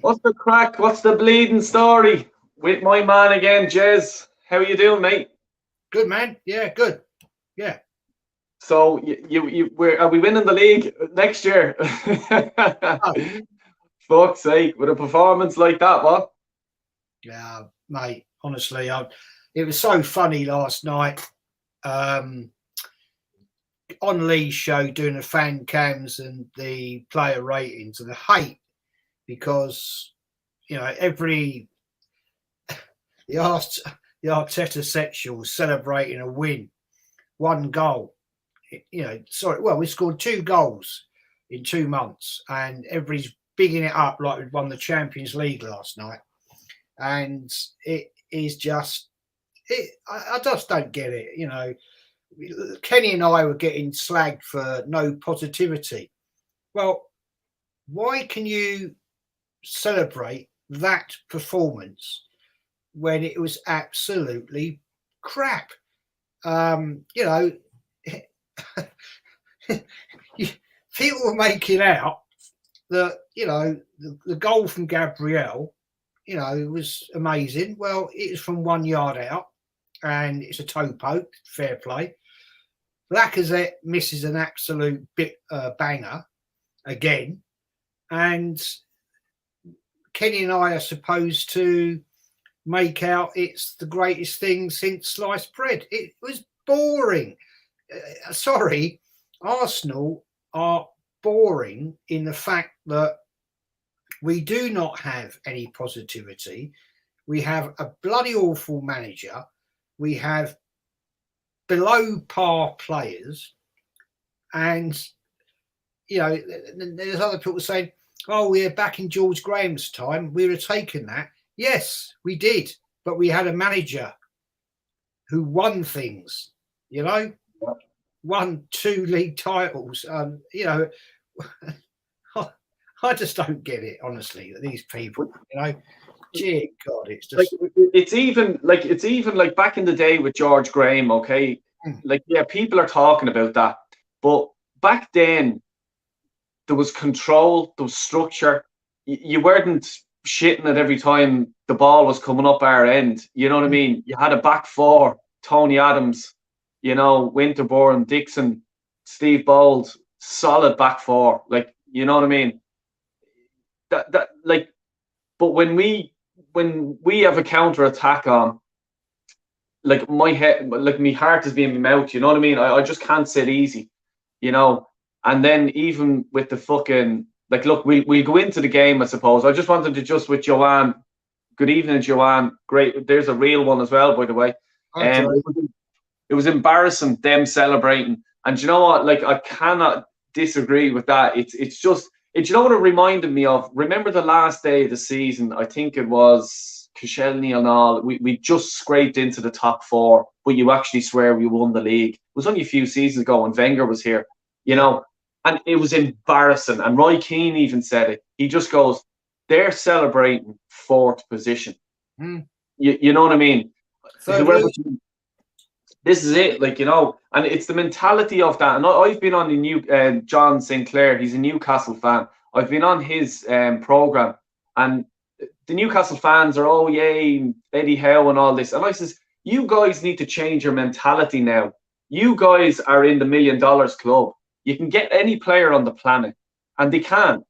What's the crack? What's the bleeding story with my man again, Jez? How you doing, mate? Good, man. Yeah, good. Yeah. So are we winning the league next year? Oh, Fuck's sake, with a performance like that, what? yeah, mate. Honestly, it was so funny last night. On Lee's show, doing the fan cams and the player ratings and the hate because the Arteta sexuals celebrating a win, one goal. We scored 2 goals in 2 months, and everybody's bigging it up like we won the Champions League last night. And it is just, I just don't get it. Kenny and I were getting slagged for no positivity. Well, why can you celebrate that performance when it was absolutely crap? People were making out that the goal from Gabriel was amazing. Well, it was from 1 yard out and it's a toe poke, fair play. Lacazette misses an absolute banger again, and Kenny and I are supposed to make out it's the greatest thing since sliced bread. It was boring. Sorry, Arsenal are boring in the fact that we do not have any positivity. We have a bloody awful manager. We have below par players, and there's other people saying, "Oh, we're back in George Graham's time. We were taking that." Yes, we did, but we had a manager who won things. Won 2 league titles. I just don't get it, honestly. These people, dear God, it's just it's even like back in the day with George Graham. Okay, people are talking about that, but back then there was control, there was structure. You weren't shitting it every time the ball was coming up our end. You know what I mean? You had a back four: Tony Adams, Winterborn, Dixon, Steve Bold, solid back four. You know what I mean? But when we have a counter attack on, my heart is being my mouth. You know what I mean? I just can't sit easy, And then even with the fucking look, we'll go into the game. I suppose I just wanted to with Joanne. Good evening, Joanne. Great. There's a real one as well, by the way. It was embarrassing them celebrating, and you know what? I cannot disagree with that. It's just. You know what it reminded me of? Remember the last day of the season? I think it was Koscielny and all. We just scraped into the top 4, but you actually swear we won the league. It was only a few seasons ago when Wenger was here, and it was embarrassing. And Roy Keane even said it. He just goes, "They're celebrating 4th position." You know what I mean? This is it, and it's the mentality of that. And I've been on the new John Sinclair. He's a Newcastle fan. I've been on his program, and the Newcastle fans are, "Oh, yay, Eddie Howe and all this." And I says, "You guys need to change your mentality now. You guys are in the $1 million club. You can get any player on the planet, and they can.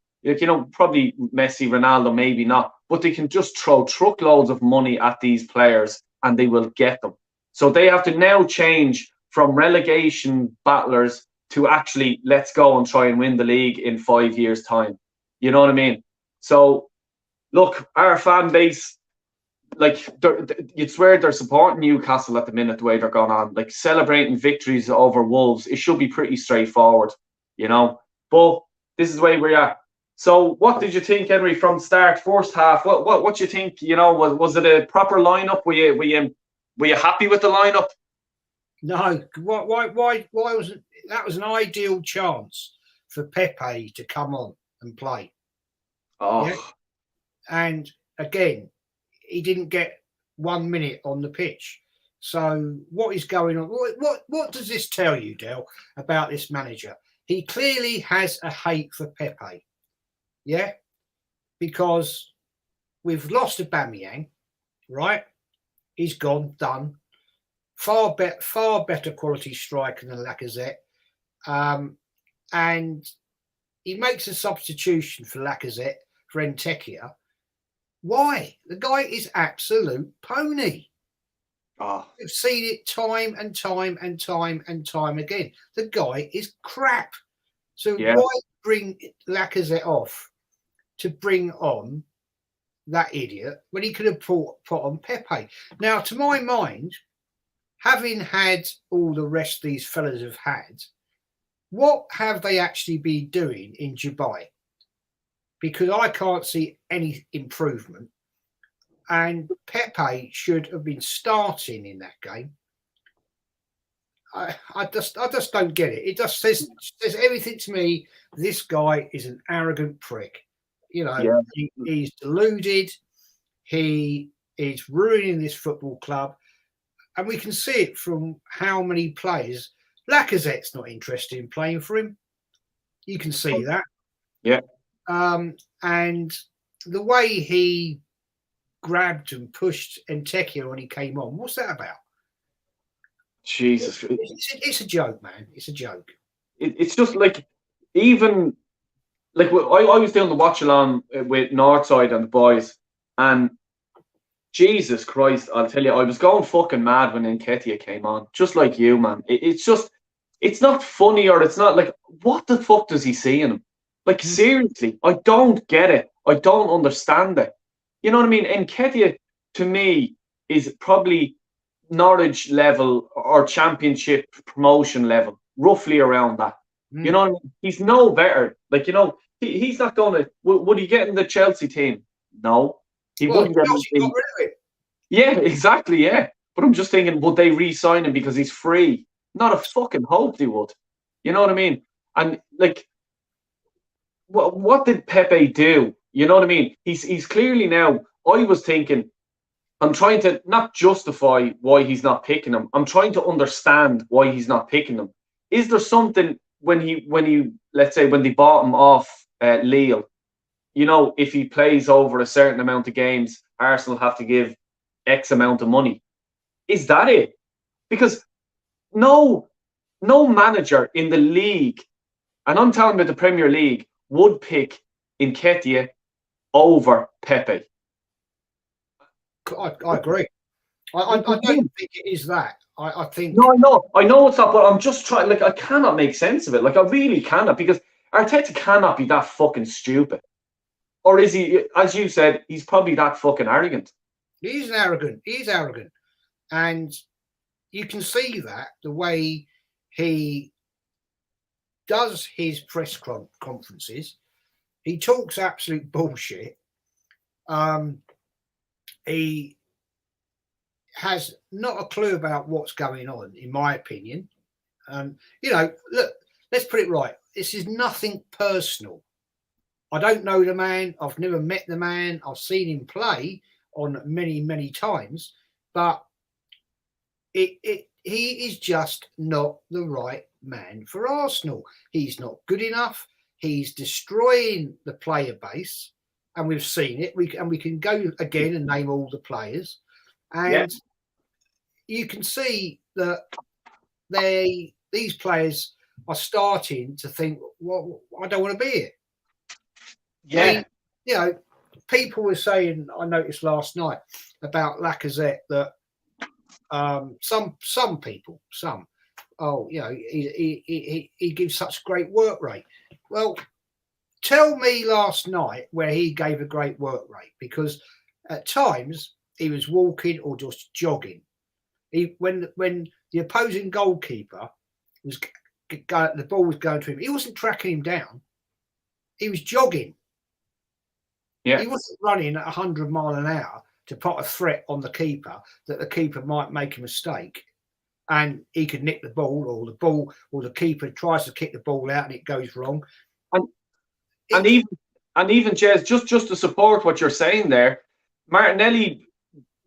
Probably Messi, Ronaldo, maybe not, but they can just throw truckloads of money at these players, and they will get them. So they have to now change from relegation battlers to actually let's go and try and win the league in 5 years' time." You know what I mean? So, look, our fan base, you'd swear they're supporting Newcastle at the minute, the way they're going on, celebrating victories over Wolves. It should be pretty straightforward, But this is the way we are. So, what did you think, Henry, from start, first half? What do you think? Was it a proper lineup? Were you happy with the lineup? No. Why wasn't that? Was an ideal chance for Pepe to come on and play. Oh. Yeah? And again, he didn't get 1 minute on the pitch. So what is going on? What does this tell you, Del, about this manager? He clearly has a hate for Pepe. Yeah? Because we've lost Aubameyang, right? He's gone, done. Far better quality striker than Lacazette. And he makes a substitution for Lacazette for Nketiah. Why? The guy is absolute pony. Oh. We've seen it time and time and time and time again. The guy is crap. So why bring Lacazette off to bring on that idiot when he could have put on Pepe? Now, to my mind, having had all the rest these fellas have had, what have they actually been doing in Dubai? Because I can't see any improvement. And Pepe should have been starting in that game. I just don't get it. It just says everything to me. This guy is an arrogant prick. You know, he's deluded. He is ruining this football club. And we can see it from how many players. Lacazette's not interested in playing for him. You can see that. Yeah. And the way he grabbed and pushed Nketiah when he came on, what's that about? Jesus. It's a joke, man. It's a joke. It's just like, even like I was doing the watch along with Northside and the boys, and Jesus Christ, I'll tell you, I was going fucking mad when Nketiah came on, just like you, man. It's just, it's not funny, or it's not like, what the fuck does he see in him? Like, seriously, I don't get it. I don't understand it. You know what I mean? Nketiah, to me, is probably Norwich level or championship promotion level, roughly around that. You know what I mean? He's no better. Like, you know, he's not going to... Would he get in the Chelsea team? No. He wouldn't get in. Got rid of it. Yeah, exactly, yeah. But I'm just thinking, would they re-sign him because he's free? Not a fucking hope they would. You know what I mean? And, like, what did Pepe do? You know what I mean? He's clearly now... I was thinking, I'm trying to not justify why he's not picking him. I'm trying to understand why he's not picking him. Is there something when he let's say when they bought him off Lille, you know, if he plays over a certain amount of games, Arsenal have to give X amount of money? Is that it? Because no manager in the league, and I'm talking about the Premier League, would pick Nketiah over Pepe. I agree. I don't think it is that. I think... No, I know it's not, but I'm just trying... Like, I cannot make sense of it. Like, I really cannot, because Arteta cannot be that fucking stupid. Or is he, as you said, he's probably that fucking arrogant? He's arrogant. He's arrogant. And you can see that the way he does his press conferences. He talks absolute bullshit. He has not a clue about what's going on, in my opinion. You know, look, let's put it right. This is nothing personal. I don't know the man. I've never met the man. I've seen him play on many, many times, but he is just not the right man for Arsenal. He's not good enough. He's destroying the player base. And we've seen it. We can go again and name all the players, and you can see that these players are starting to think, well, I don't want to be here. Yeah, I mean, you know, people were saying, I noticed last night about Lacazette that some people, you know, he gives such great work rate. Well, tell me last night where he gave a great work rate, because at times he was walking or just jogging. When the opposing goalkeeper was the ball was going to him, he wasn't tracking him down. He was jogging. Yeah, he wasn't running at 100 miles an hour to put a threat on the keeper that the keeper might make a mistake and he could nick the ball, or the keeper tries to kick the ball out and it goes wrong. And even Jez, just to support what you're saying there, Martinelli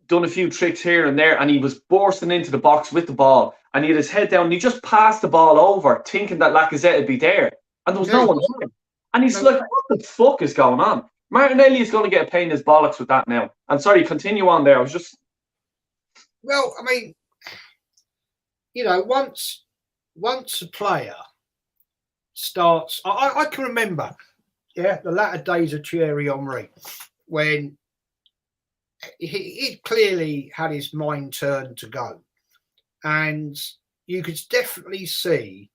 done a few tricks here and there, and he was bursting into the box with the ball, and he had his head down, and he just passed the ball over, thinking that Lacazette would be there, and there was no one there. And he's like, what the fuck is going on? Martinelli is going to get a pain in his bollocks with that now. And sorry, continue on there. I was just... Well, I mean, once a player starts, I can remember, the latter days of Thierry Henry, when he clearly had his mind turned to go. And you could definitely see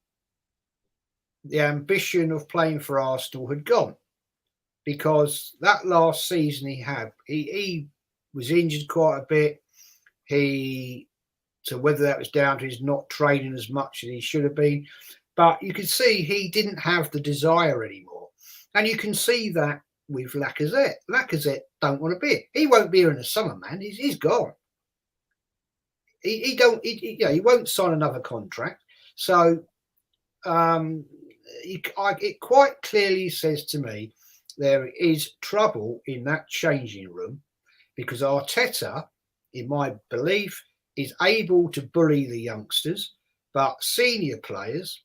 the ambition of playing for Arsenal had gone, because that last season he was injured quite a bit. So whether that was down to his not training as much as he should have been, but you could see he didn't have the desire anymore. And you can see that with Lacazette. Lacazette don't want to be. He won't be here in the summer, man. He's gone. He won't sign another contract. So it quite clearly says to me there is trouble in that changing room, because Arteta, in my belief, is able to bully the youngsters, but senior players,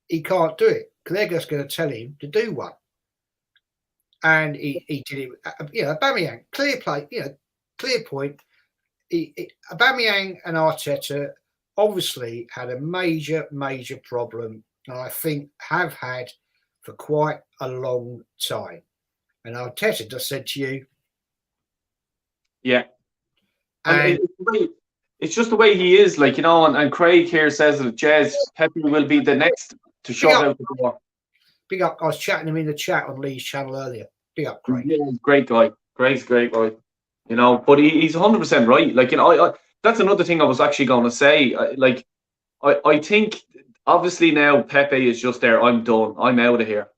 he can't do it because they're just going to tell him to do one. And he did it. Aubameyang, clear play, clear point. Aubameyang and Arteta obviously had a major, major problem, and I think have had for quite a long time. And Arteta just said to you, yeah. And it's just the way he is, and Craig here says that Jez Pepe will be the next to shut out the door. Big up. I was chatting him in the chat on Lee's channel earlier. Big up, Craig. Yeah, great guy. Craig's a great guy. But he's 100% right. That's another thing I was actually going to say. I think obviously now Pepe is just there. I'm done. I'm out of here.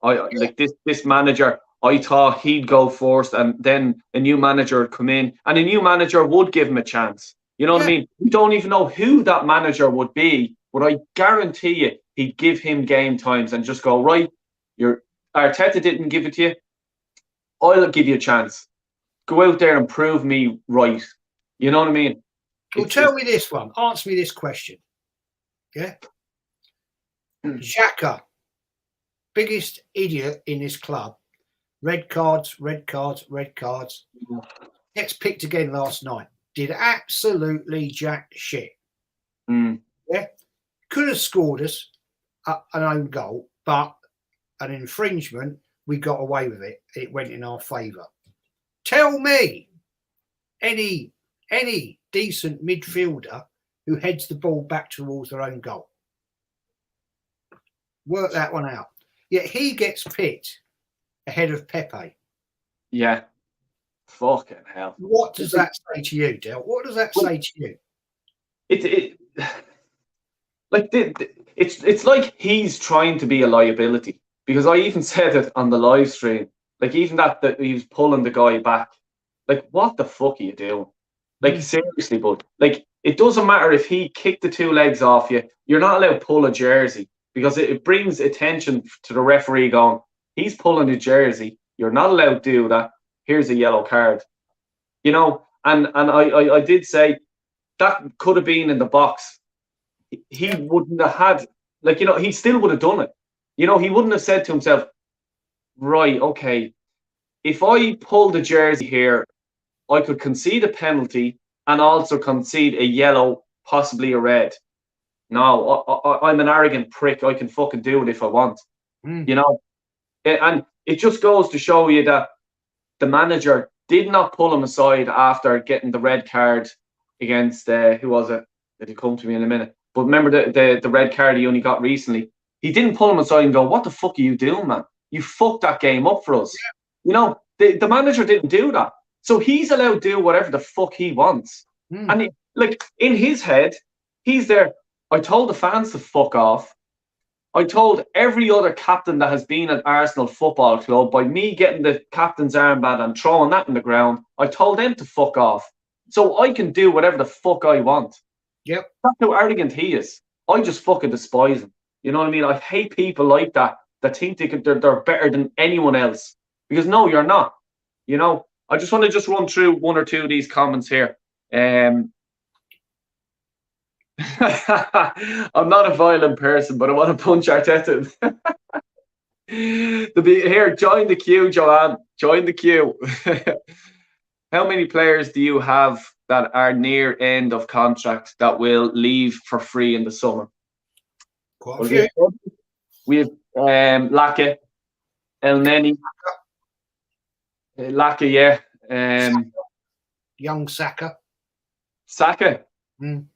This manager, I thought he'd go first, and then a new manager would come in, and a new manager would give him a chance. You know what I mean? We don't even know who that manager would be, but I guarantee you he'd give him game times and just go, right, your Arteta didn't give it to you. I'll give you a chance. Go out there and prove me right. You know what I mean? Well, tell me this one. Answer me this question. Yeah? Xhaka, biggest idiot in this club. Red cards, red cards, red cards. Gets picked again last night. Did absolutely jack shit. Yeah? Could have scored us an own goal, but an infringement, we got away with it. It went in our favour. Tell me any decent midfielder who heads the ball back towards their own goal. Work that one out. Yet he gets picked ahead of Pepe. Yeah. Fucking hell. What does that say to you, Del? What does that say to you? It's like he's trying to be a liability, because I even said it on the live stream. Even that he was pulling the guy back. What the fuck are you doing? Seriously, bud. It doesn't matter if he kicked the two legs off you. You're not allowed to pull a jersey, because it brings attention to the referee going, he's pulling a jersey. You're not allowed to do that. Here's a yellow card. And I did say that could have been in the box. He wouldn't have had, he still would have done it. He wouldn't have said to himself, right, okay, if I pull the jersey here, I could concede a penalty and also concede a yellow, possibly a red. No, I'm an arrogant prick. I can fucking do it if I want. And it just goes to show you that the manager did not pull him aside after getting the red card against, who was it? It'll come to me in a minute. But remember the red card he only got recently. He didn't pull him aside and go, what the fuck are you doing, man? You fucked that game up for us. Yeah. The manager didn't do that. So he's allowed to do whatever the fuck he wants. And in his head, he's there. I told the fans to fuck off. I told every other captain that has been at Arsenal Football Club, by me getting the captain's armband and throwing that in the ground, I told them to fuck off. So I can do whatever the fuck I want. Yep. That's how arrogant he is. I just fucking despise him. You know what I mean? I hate people like that think they're better than anyone else. Because no, you're not. I just want to run through one or two of these comments here. I'm not a violent person, but I want to punch Arteta. Here, join the queue, Joanne. Join the queue. How many players do you have that are near end of contract that will leave for free in the summer? Quite a few. We have Laka, El Neni, Laka, yeah. Young Saka. Saka. Mm.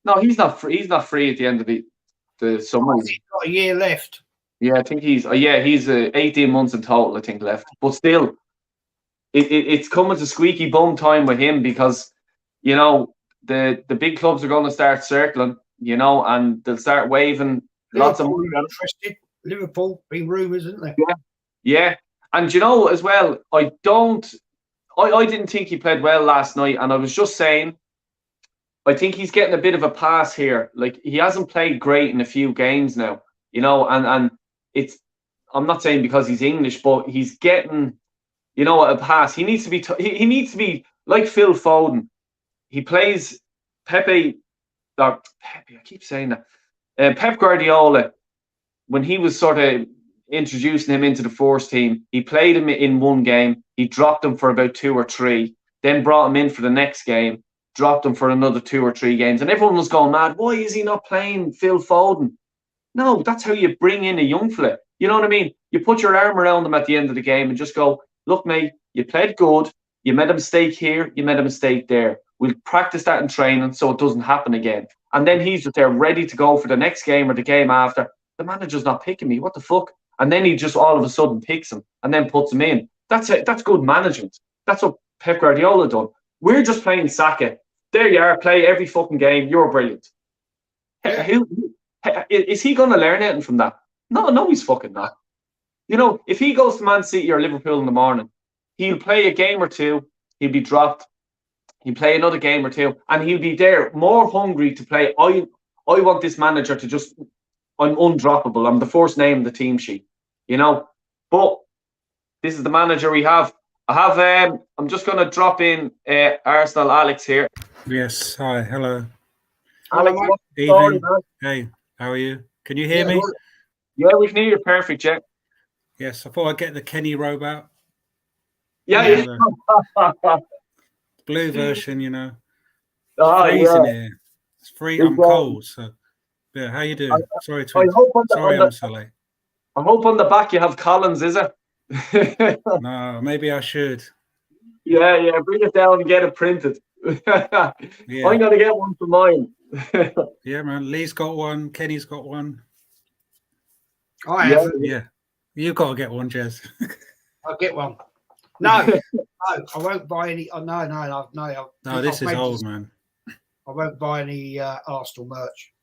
No, he's not free. He's not free at the end of the summer. He's got a year left. Yeah, I think he's 18 months in total, I think, left. But still, it's coming to squeaky bum time with him because, you know, the big clubs are going to start circling, you know, and they'll start waving lots of money. Liverpool, been rumours, isn't there? Yeah. And you know, as well, I didn't think he played well last night, and I was just saying, I think he's getting a bit of a pass here. Like, he hasn't played great in a few games now, you know, and it's, I'm not saying because he's English, but he's getting, you know, a pass. He needs to be he needs to be like Phil Foden. He plays Pepe. I keep saying that. Pep Guardiola, when he was sort of introducing him into the first team, he played him in one game. He dropped him for about 2 or 3, then brought him in for the next game, dropped him for another 2 or 3 games, and everyone was going mad. Why is he not playing Phil Foden? No, that's how you bring in a young fella. You know what I mean? You put your arm around them at the end of the game and just go, look, mate, you played good. You made a mistake here. You made a mistake there. We'll practice that in training so it doesn't happen again. And then he's just there ready to go for the next game or the game after. The manager's not picking me. What the fuck? And then he just all of a sudden picks him and then puts him in. That's it. That's good management. That's what Pep Guardiola done. We're just playing Saka. There you are. Play every fucking game. You're brilliant. Is he going to learn anything from that? No, he's fucking not. You know, if he goes to Man City or Liverpool in the morning, he'll play a game or two, he'll be dropped, he'll play another game or two, and he'll be there more hungry to play. I want this manager to just, I'm undroppable. I'm the first name in the team sheet, you know. But this is the manager we have. I'm just going to drop in Arsenal Alex here. Yes, hi, hello. Alex, Evening. Hey, how are you? Can you hear me? Yeah, we can hear you perfect, yeah. Yes, I thought I'd get the Kenny robe out. Yeah. Blue version, you know. Oh, freezing yeah. here. It's free. I'm cold, so yeah. How you doing? Sorry, I'm so late. I hope on the back you have Collins, is it? No, maybe I should. Yeah, bring it down and get it printed. Yeah. I'm gonna get one for mine. Yeah, man. Lee's got one. Kenny's got one. I have. Yeah. You've got to get one, Jez. I'll get one. No, I won't buy any. No, this is old, man. I won't buy any Arsenal merch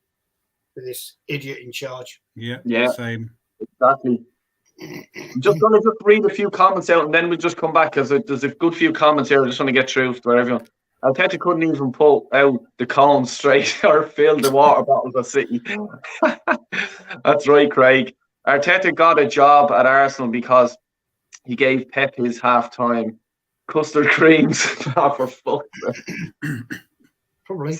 for this idiot in charge. Yeah, same. Exactly. I'm just going to read a few comments out and then we'll just come back because there's a good few comments here. I just want to get through for everyone. Arteta couldn't even pull out the cone straight or fill the water bottles at City. That's right, Craig. Arteta got a job at Arsenal because he gave Pep his half-time custard creams. For fuck's sake. Probably.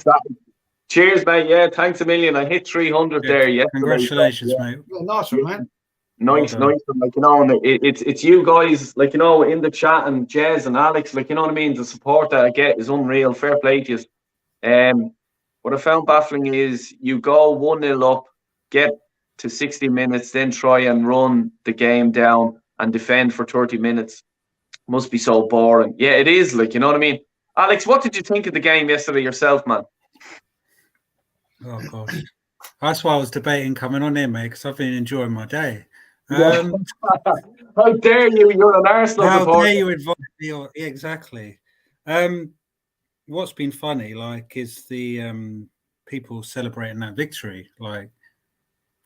Cheers, mate. Yeah, thanks a million. I hit 300 there. Yeah. Congratulations, mate. Well, nice one, man. Nice. Like, you know, and it's you guys, like, you know, in the chat, and Jez and Alex, like, you know what I mean? The support that I get is unreal. Fair play to you. What I found baffling is you go 1-0 up, get to 60 minutes, then try and run the game down and defend for 30 minutes. Must be so boring. Yeah, it is, like, you know what I mean? Alex, what did you think of the game yesterday yourself, man? Oh, gosh. That's why I was debating coming on here, mate, because I've been enjoying my day. How dare you? You're an Arsenal supporter. How dare you invite me? Yeah, exactly. What's been funny, like, is the people celebrating that victory. Like,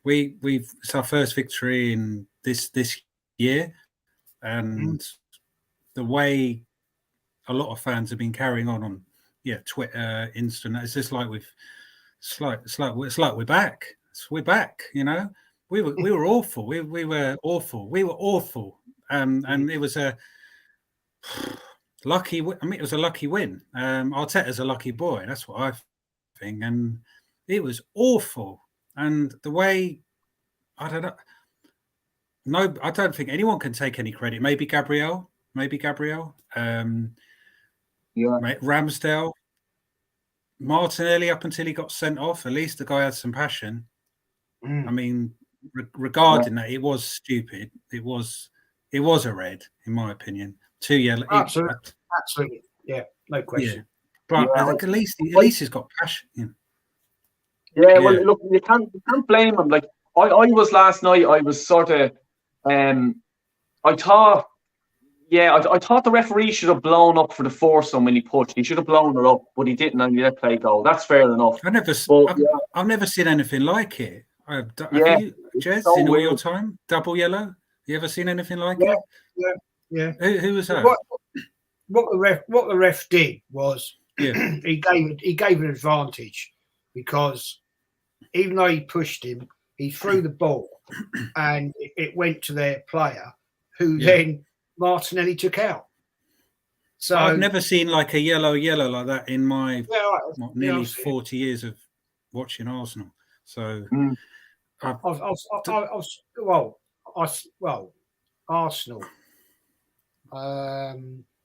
it's our first victory in this year, and the way a lot of fans have been carrying on Twitter, Insta. It's just like it's like we're back. We're back. You know, we were awful. We were awful. We were awful. And it was a lucky. I mean, it was a lucky win. Arteta's a lucky boy. That's what I think. And it was awful. And the way, I don't know. No, I don't think anyone can take any credit. Maybe Gabriel. Ramsdale. Martinelli, up until he got sent off, at least the guy had some passion. I mean, regarding that, it was stupid. It was a red, in my opinion. 2 yellow. Absolutely. Yeah, no question. Yeah. But at least he's got passion. Yeah, well, look, you can't blame him. Like I was last night. I was sort of, I thought the referee should have blown up for the foursome when he pushed. He should have blown it up, but he didn't, and he let play go. That's fair enough. I've never seen anything like it. Have you, Jez, so in all your time? Double yellow? You ever seen anything like it? Yeah. Who was that? What the ref did was he gave an advantage, because even though he pushed him, he threw the ball and it went to their player, who then Martinelli took out. So I've never seen like a yellow like that in my nearly 40 years of watching Arsenal. So Arsenal.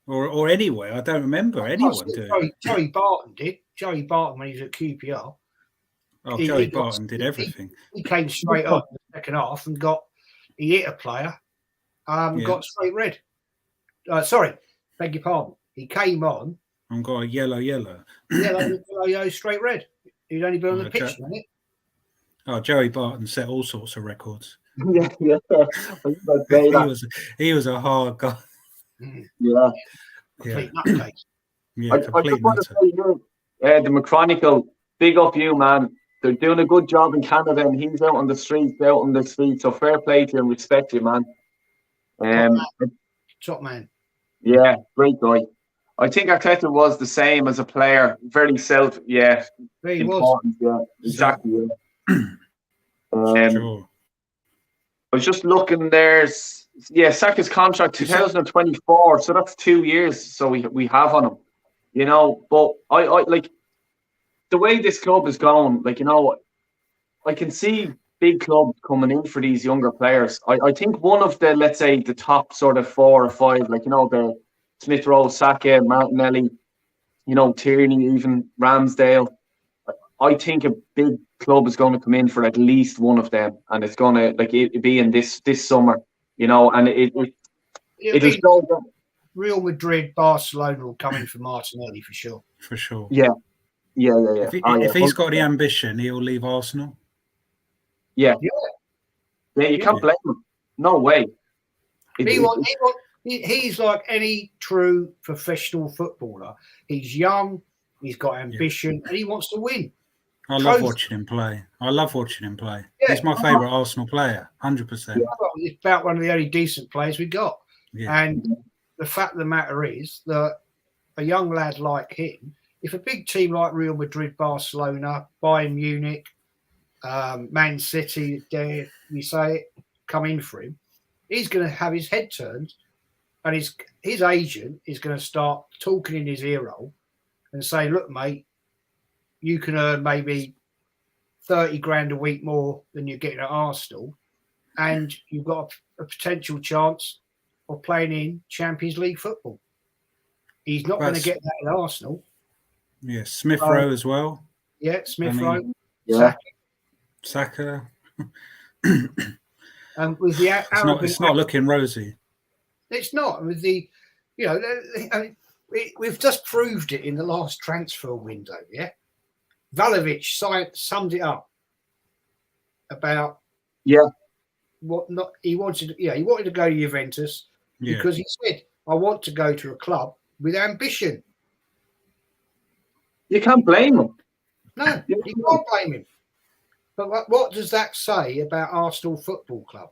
Or anywhere. I don't remember anyone doing. Joey Barton did. Joey Barton, when he was at QPR. Oh, Joey Barton did everything. He came straight up in the second half and he hit a player, got straight red. Sorry, beg your pardon. He came on and got a yellow. Yellow, straight red. He'd only been on the pitch, wasn't it? Oh, Joey Barton set all sorts of records. Yeah. He was a hard guy. Yeah. Complete nutcase. I just want to say, the McChronicle, big up you, man. They're doing a good job in Canada, and he's out on the street. So fair play to you and respect you, man. Top man. Yeah, great guy. I think Arteta was the same as a player. Very important. Yeah, exactly. Sure. I was just looking. There's Saka's contract 2024, so that's 2 years. So we have on him, But I like the way this club is going. Like, I can see big clubs coming in for these younger players. I think one of the, let's say, the top sort of 4 or 5, like, the Smith Rowe, Saka, Martinelli, Tierney, even Ramsdale. I think a big club is going to come in for at least one of them, and it's going to be in this summer, and it is so good. Real Madrid, Barcelona will come in for Martinelli for sure. For sure. Yeah. If he's got the ambition, he'll leave Arsenal. Yeah, you can't blame him. No way. He's like any true professional footballer. He's young, he's got ambition, and he wants to win. I love watching him play. Yeah, he's my favourite Arsenal player, 100%. Yeah, he's about one of the only decent players we got. Yeah. And the fact of the matter is that a young lad like him, if a big team like Real Madrid, Barcelona, Bayern Munich, Man City, dare we say it, come in for him, he's going to have his head turned, and his agent is going to start talking in his ear hole and say, look, mate, you can earn maybe 30 grand a week more than you're getting at Arsenal, and you've got a potential chance of playing in Champions League football. He's not going to get that at Arsenal. Yeah, Smith Rowe as well. Yeah, Rowe. Yeah. Saka. And with the it's not looking rosy. It's not. With the, we've just proved it in the last transfer window. Yeah, Vlahovic summed it up about what not he wanted. He wanted to go to Juventus because he said, "I want to go to a club with ambition." You can't blame him. No, you can't blame him. But what does that say about Arsenal Football Club?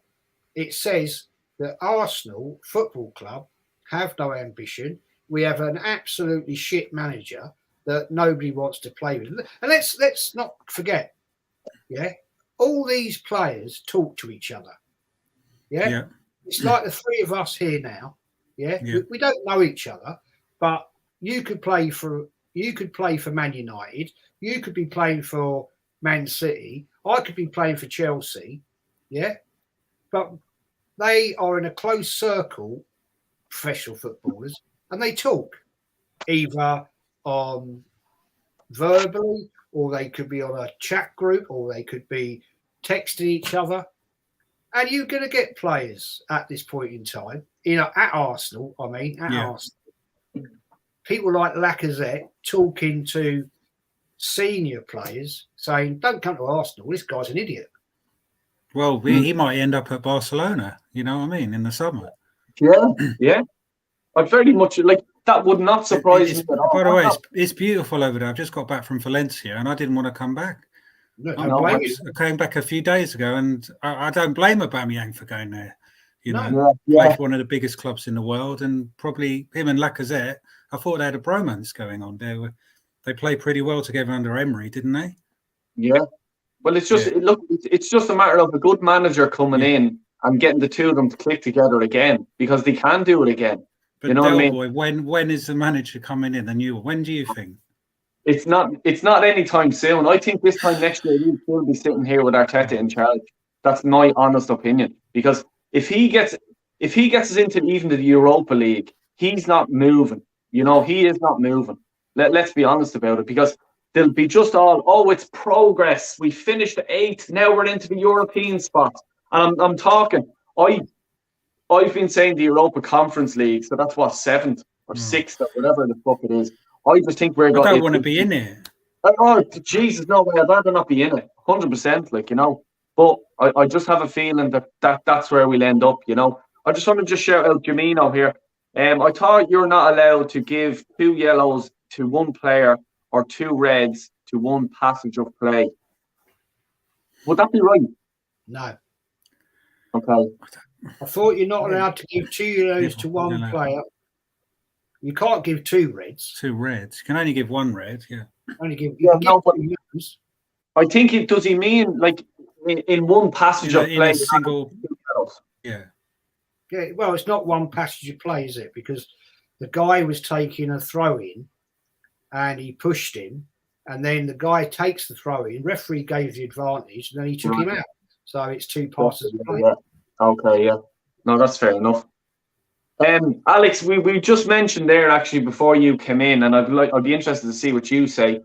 It says that Arsenal Football Club have no ambition. We have an absolutely shit manager that nobody wants to play with. And let's not forget, all these players talk to each other. Yeah. It's like the three of us here now. We don't know each other, but you could play for Man United. You could be playing for Man City. I could be playing for Chelsea. Yeah. But they are in a close circle, professional footballers, and they talk either verbally, or they could be on a chat group, or they could be texting each other. And you're going to get players at this point in time, at Arsenal, Arsenal. People like Lacazette talking to senior players saying, don't come to Arsenal, this guy's an idiot. Well, he might end up at Barcelona, you know what I mean, in the summer. Yeah. I very much like that. Would not surprise me at all. By the way, it's beautiful over there. I've just got back from Valencia and I didn't want to come back. I came back a few days ago, and I don't blame Aubameyang for going there. Played for one of the biggest clubs in the world, and probably him and Lacazette, I thought they had a bromance going on. They played pretty well together under Emery, didn't they? Yeah. Well, it's just it's just a matter of a good manager coming in and getting the two of them to click together again, because they can do it again. But you know what I mean? Boy, when is the manager coming in? The new one? When do you think? It's not anytime soon. I think this time next year we'll be sitting here with Arteta in charge. That's my honest opinion. Because if he gets us into even the Europa League, he's not moving. He is not moving. Let's be honest about it, because they'll be just all, it's progress. We finished 8th. Now we're into the European spot. And I'm talking. I've been saying the Europa Conference League, so that's what, 7th or 6th or whatever the fuck it is. I just think we're going. I don't want to be in it. Oh Jesus, no way! I'd rather not be in it. 100%, But I just have a feeling that's where we'll end up. I just want to shout out Jamino here. I thought you're not allowed to give 2 yellows to one player or 2 reds to one passage of play. Would that be right? No. Okay. I thought you're not allowed to give 2 yellows to one player. You can't give 2 reds. 2 reds. You can only give 1 red. Yeah. Only give. I think does he mean like in one passage of play? In a single. Yeah. Yeah. Well, it's not one passage of play, is it? Because the guy was taking a throw in, and he pushed him, and then the guy takes the throw in. Referee gave the advantage, and then he took him out. So it's 2 passes of play. Yeah. Okay. Yeah. No, that's fair enough. Alex, we just mentioned there actually before you came in, and I'd be interested to see what you say.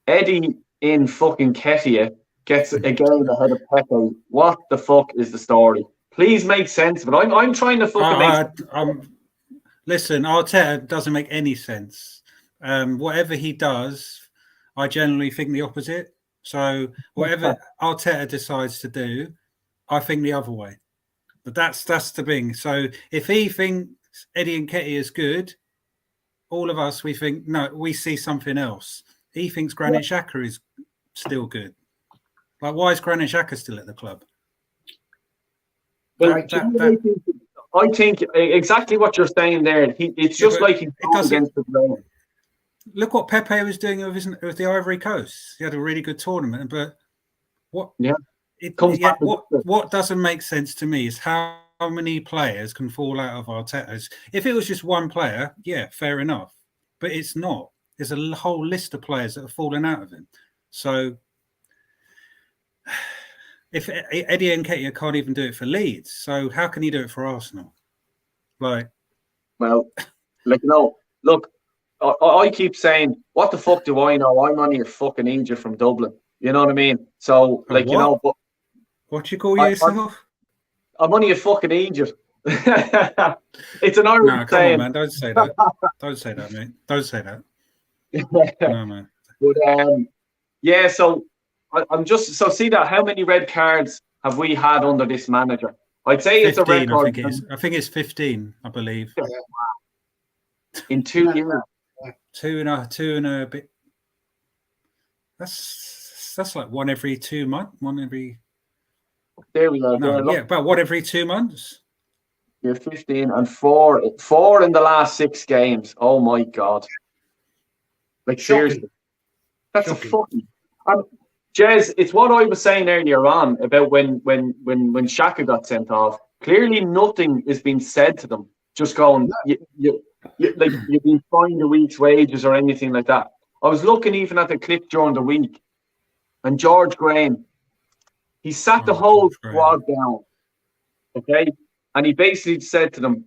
Eddie in fucking Ketia gets a game ahead of Pepe. What the fuck is the story? Please make sense. But I'm trying to fucking listen, Arteta doesn't make any sense. Whatever he does, I generally think the opposite. So whatever Arteta decides to do, I think the other way. But that's the thing. So if he thinks Eddie and Nketiah is good, all of us, we think, no, we see something else. He thinks Granit Xhaka is still good. Like, why is Granit Xhaka still at the club? Well, I think exactly what you're saying there. It's just like he's against the grain. Look what Pepe was doing with the Ivory Coast. He had a really good tournament, but what? Yeah. What doesn't make sense to me is how many players can fall out of Arteta's. If it was just one player, yeah, fair enough. But it's not. There's a whole list of players that have fallen out of him. So if Eddie Nketiah can't even do it for Leeds, so how can he do it for Arsenal? Look, I keep saying, what the fuck do I know? I'm only a fucking Egypt from Dublin. You know what I mean? So, but what do you call yourself? I'm only a fucking Egypt. It's an Irish come saying. On, man. Don't say that. Don't say that, mate. Don't say that. No, man. But so I'm just see that how many red cards have we had under this manager? I'd say 15, it's a record. I think it's 15, I believe. In 2 years. Two and a bit. That's like one every 2 months. There we go. About one every 2 months. You're 15 and four in the last 6 games. Oh my god! Like seriously, that's a fucking. Jez, it's what I was saying earlier on about when Xhaka got sent off. Clearly, nothing is being said to them. Just going, you've been fined a week's wages or anything like that. I was looking even at the clip during the week, and George Graham, he sat the whole squad down, okay, And he basically said to them,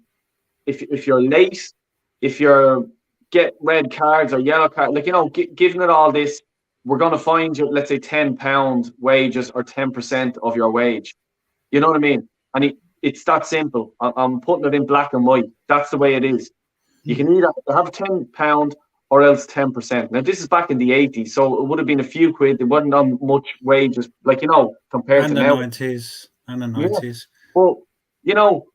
if you're late, if you're get red cards or yellow cards, like, giving it all this, we're going to find you, let's say, £10 wages or 10% of your wage. You know what I mean? And it's that simple. I'm putting it in black and white. That's the way it is. You can either have £10 or else 10%. Now, this is back in the 80s, so it would have been a few quid. It wasn't on much wages, like, compared and to the now. 90s. And the 90s. Yeah. Well,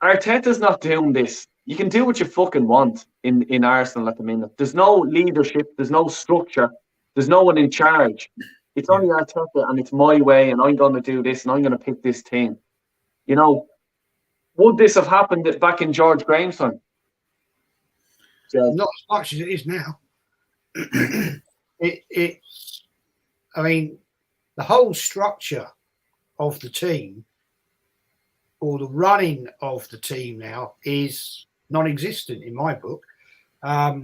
Arteta's not doing this. You can do what you fucking want in Arsenal at the minute. There's no leadership. There's no structure. There's no one in charge. It's only Arteta, and it's my way, and I'm going to do this, and I'm going to pick this team. Would this have happened back in George Graham's time? Not as much as it is now. I mean, the whole structure of the team, or the running of the team now, is non-existent in my book. But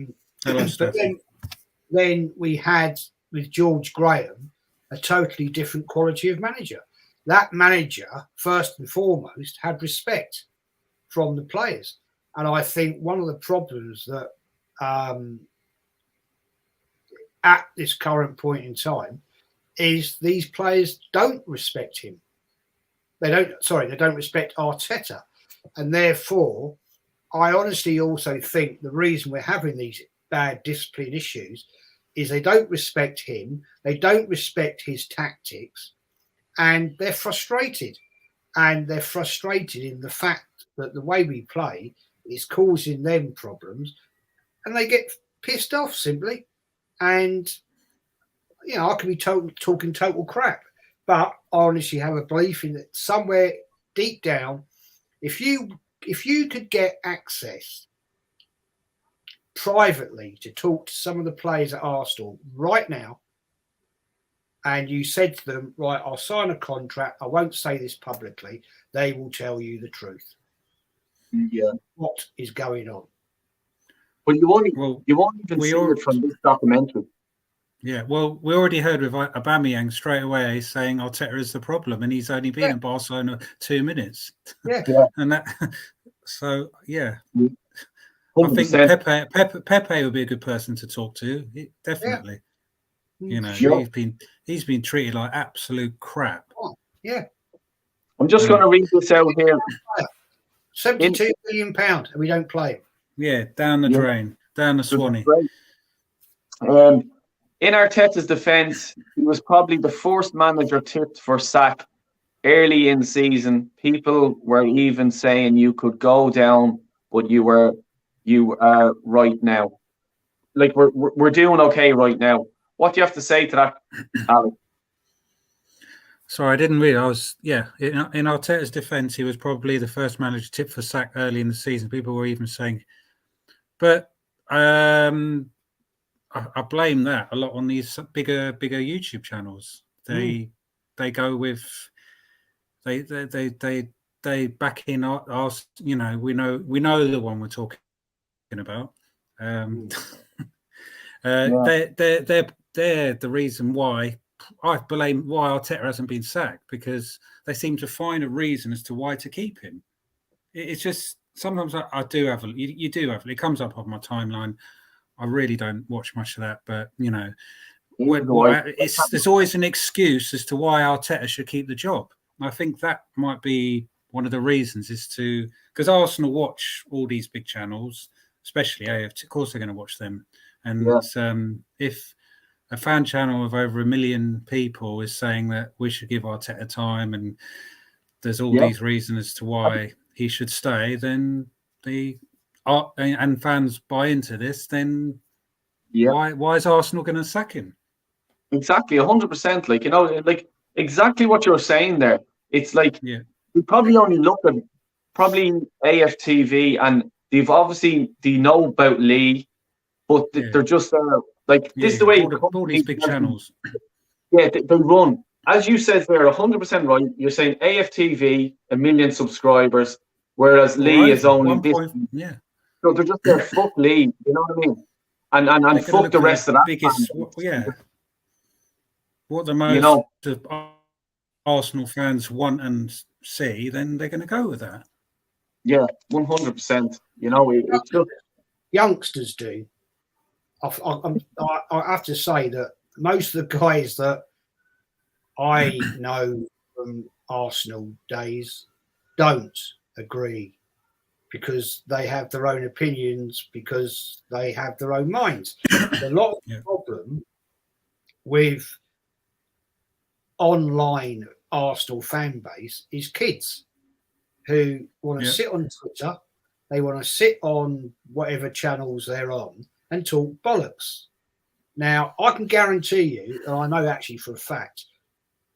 then we had, with George Graham, a totally different quality of manager. That manager, first and foremost, had respect from the players. And I think one of the problems that at this current point in time is these players don't respect him. They don't respect Arteta. And therefore, I honestly also think the reason we're having these bad discipline issues is they don't respect him, they don't respect his tactics, and they're frustrated. And they're frustrated in the fact that the way we play is causing them problems, and they get pissed off simply. And, I could be talking total crap, but I honestly have a belief in that somewhere deep down, if you could get access privately to talk to some of the players at Arsenal right now, and you said to them, right, I'll sign a contract, I won't say this publicly, they will tell you the truth. Yeah. What is going on? But you won't even see it from this documentary. Yeah, well, we already heard with Aubameyang straight away saying Arteta is the problem, and he's only been in Barcelona 2 minutes. Yeah. And that, so yeah. 100%. I think Pepe would be a good person to talk to. Definitely. Yeah. He's been treated like absolute crap. Oh, yeah. I'm just going to read this out here. £72 million, and we don't play him. Yeah, down the drain, down the Swanee. In Arteta's defence, he was probably the first manager tipped for sack early in the season. People were even saying you could go down, but you are right now. Like, we're doing okay right now. What do you have to say to that, Alex? Sorry, I didn't read. In Arteta's defence, he was probably the first manager tipped for sack early in the season. People were even saying, but I blame that a lot on these bigger YouTube channels. They go with they back in our we know the one we're talking about. They're the reason why I blame why Arteta hasn't been sacked, because they seem to find a reason as to why to keep him. It's just sometimes I do have you do have it comes up on my timeline. I really don't watch much of that, but there's always an excuse as to why Arteta should keep the job. And I think that might be one of the reasons, is because Arsenal watch all these big channels, especially AFT. Of course, they're going to watch them. And if a fan channel of over 1 million people is saying that we should give Arteta time, and there's all these reasons as to why he should stay, then and fans buy into this, then why is Arsenal going to sack him? Exactly, 100%. Like exactly what you're saying there. It's like we probably only look at probably AFTV, and they know about Lee, but they're just this is the way all these big channels. Yeah, they run. As you said there, 100% right. You're saying AFTV, 1 million subscribers, whereas Lee is only this. Yeah. So they're just there, fuck Lee, you know what I mean? And fuck the rest of that. What the most of Arsenal fans want and see, then they're going to go with that. Yeah, 100%. You know, it's just Youngsters do. I have to say that most of the guys that I know from Arsenal days don't agree because they have their own opinions, because they have their own minds. A lot of the problem with online Arsenal fan base is kids who want to sit on Twitter, they want to sit on whatever channels they're on and talk bollocks. Now, I can guarantee you, and I know actually for a fact,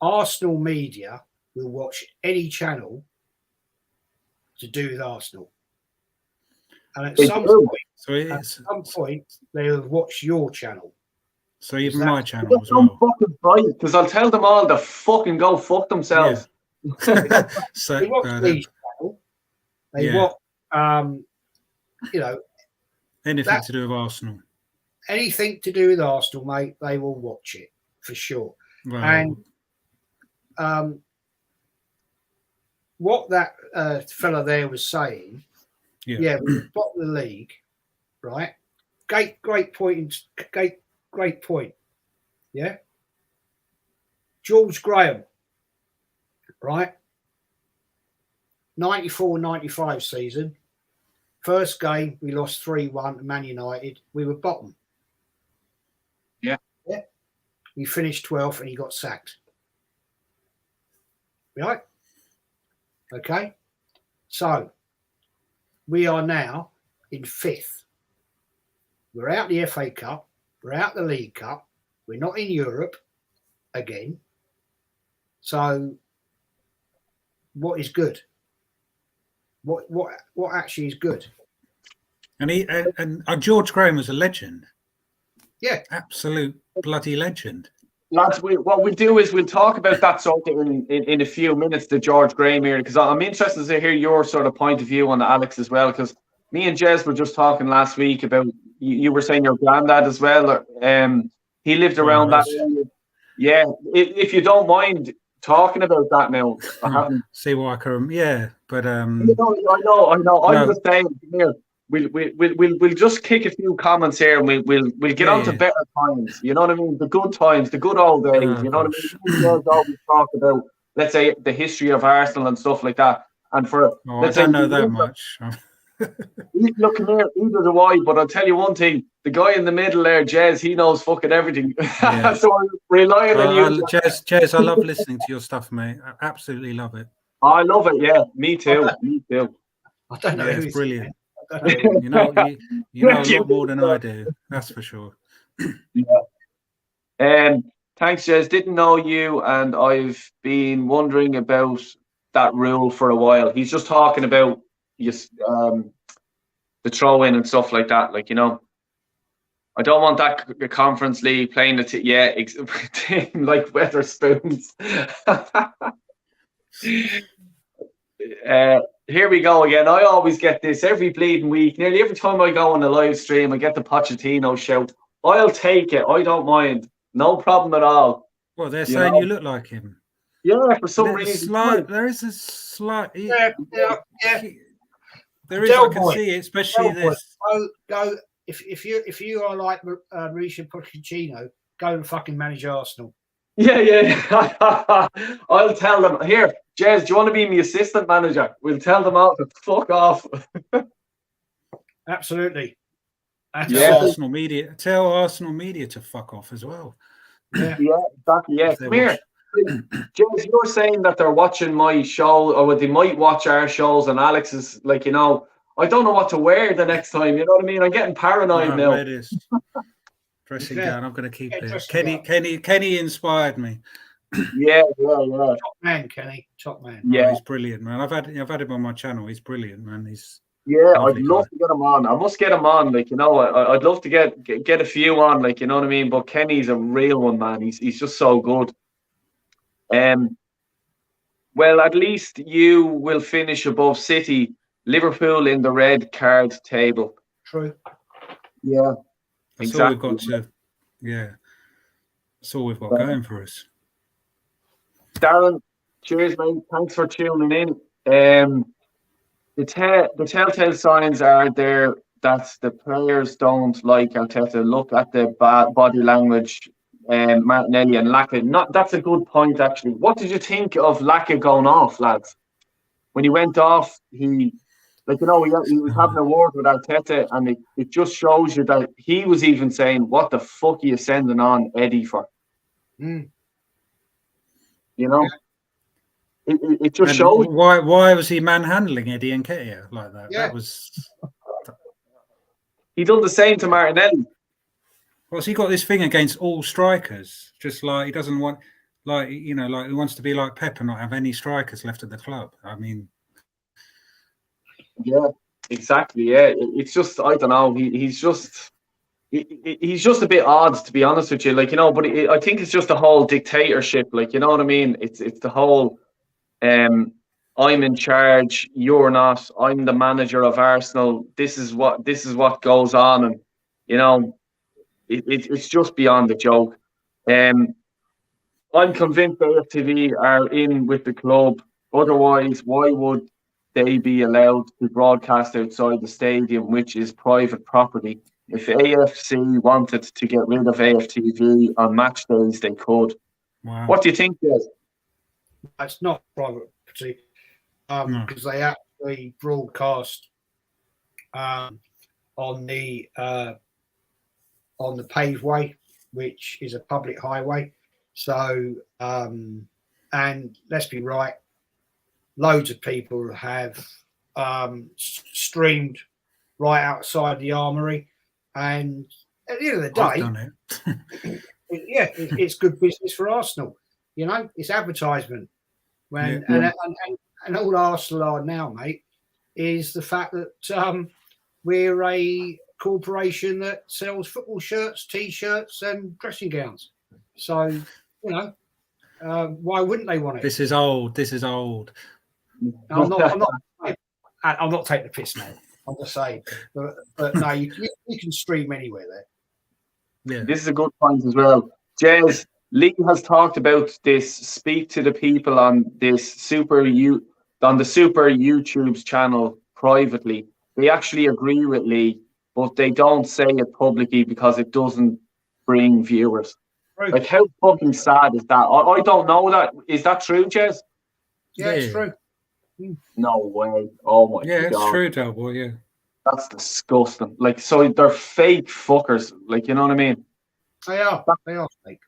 Arsenal media will watch any channel to do with Arsenal. And at some point, they'll watch your channel. So even my channel as well. Because I'll tell them all to fucking go fuck themselves. Yeah. So, they watch Lee's channel. They watch, you know, anything to do with Arsenal. Anything to do with Arsenal, mate, they will watch it for sure. Right. And what that fella there was saying, we're bottom of the league, right? Great point. Great point. Yeah. George Graham, right? 94-95 season. First game, we lost 3-1 to Man United. We were bottom. Yeah. We finished 12th and he got sacked. Right? Okay. So, we are now in 5th. We're out the FA Cup. We're out the League Cup. We're not in Europe again. So, what is good? What actually is good? And George Graham was a legend. Yeah, absolute bloody legend. Lads, what we'll do is we'll talk about that sort of in a few minutes, the George Graham era, because I'm interested to hear your sort of point of view on Alex as well. Because me and Jez were just talking last week about you were saying your granddad as well. He lived around that area. Yeah, if you don't mind talking about that now, I haven't. See what I can. Yeah, but I know. I'm just saying here. We'll just kick a few comments here, and we'll get on to better times. You know what I mean? The good times, the good old days. You know what I mean? We always talk about, let's say, the history of Arsenal and stuff like that. And for I don't know that much. Look, come here, neither do I. But I'll tell you one thing: the guy in the middle there, Jez, he knows fucking everything. Yeah. So I'm relying on you. Jez, I love listening to your stuff, mate. I absolutely love it. I love it. Yeah, me too. Me too. I don't know. It's brilliant. You know a lot more than I do. That's for sure. Yeah. Thanks, Jez. Didn't know you, and I've been wondering about that rule for a while. He's just talking about the throw-in and stuff like that. Like, you know, I don't want that Conference League playing like Weatherspoons. Here we go again. I always get this every bleeding week. Nearly every time I go on a live stream, I get the Pochettino shout. I'll take it. I don't mind. No problem at all. Well, they're saying you look like him. Yeah, for some reason. There is a slight. Yeah. There is. I can see it, especially this. Go. If you are like Mauricio Pochettino, go and fucking manage Arsenal. Yeah. I'll tell them. Here, Jez, do you want to be my assistant manager? We'll tell them all to fuck off. Absolutely. Tell Arsenal media to fuck off as well. Yeah, exactly. Yeah, come here. Jez, you're saying that they're watching my show, or they might watch our shows, and Alex is like, you know, I don't know what to wear the next time. You know what I mean? I'm getting paranoid now. It is. Dressing down. I'm going to keep it. Kenny inspired me. Yeah. Top man, Kenny. Top man. Yeah, he's brilliant, man. I've had him on my channel. He's brilliant, man. I'd love to get him on. I must get him on. Like, you know, I'd love to get a few on. Like, you know what I mean. But Kenny's a real one, man. He's just so good. Well, at least you will finish above City, Liverpool in the red card table. True. Yeah. That's all we've got to. Yeah. That's all we've got going for us. Darren, cheers, mate. Thanks for tuning in. The telltale signs are there that the players don't like Arteta. Look at the body language, Martinelli and Laka. Not that's a good point actually. What did you think of Laka going off, lads? When he went off, he was having a word with Arteta, and it just shows you that he was even saying, "What the fuck are you sending on Eddie for?" Mm. You know. Yeah. It just And shows. why was he manhandling Eddie and Nketiah like that? Yeah. That was. He done the same to Martinelli. Well, he got this thing against all strikers. Just like he doesn't want, like he wants to be like Pep and not have any strikers left at the club. I mean, Yeah, exactly. Yeah, it's just I don't know. He's just a bit odd, to be honest with you. Like but I think it's just the whole dictatorship. Like you know what I mean? It's the whole. I'm in charge. You're not. I'm the manager of Arsenal. This is what goes on, and it's just beyond a joke. I'm convinced AFTV are in with the club. Otherwise, why would they be allowed to broadcast outside the stadium, which is private property? If AFC wanted to get rid of AFTV on match days, they could. wow. What do you think, Jez? It's not private property because they actually broadcast on the paved way, which is a public highway. So, and let's be right, loads of people have streamed right outside the Armoury, and at the end of the day, I've done it. it's good business for Arsenal. It's advertisement. And all Arsenal are now, mate, is the fact that we're a corporation that sells football shirts, T-shirts, and dressing gowns. So, why wouldn't they want it? This is old. I'm not taking the piss now. I'm just saying, but no, you can stream anywhere there. Yeah, this is a good point as well. Jez, Lee has talked about this. Speak to the people on this Super YouTube's channel privately. They actually agree with Lee, but they don't say it publicly because it doesn't bring viewers. True. Like, how fucking sad is that? I don't know that. Is that true, Jez? Yeah, it's true. No way. Oh my god. Yeah, it's true, Del Boy. Yeah. That's disgusting. Like, so they're fake fuckers. Like, you know what I mean? They are fake.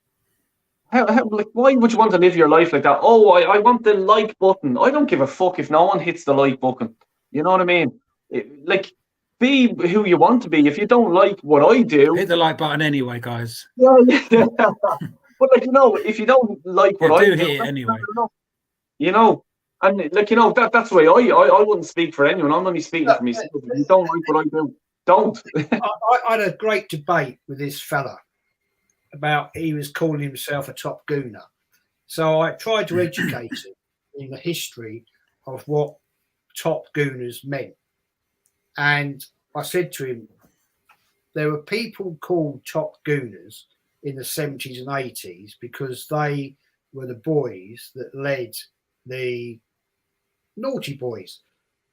How, like, why would you want to live your life like that? Oh, I want the like button. I don't give a fuck if no one hits the like button. You know what I mean? Be who you want to be. If you don't like what I do, Hit the like button anyway, guys. Yeah. But if you don't like what I do, hit it anyway. And that's the way I wouldn't speak for anyone. I'm only speaking for myself. If you don't like what I do, don't. I had a great debate with this fella about he was calling himself a top gooner. So I tried to educate him in the history of what top gooners meant. And I said to him, there were people called top gooners in the 70s and 80s because they were the boys that led the naughty boys,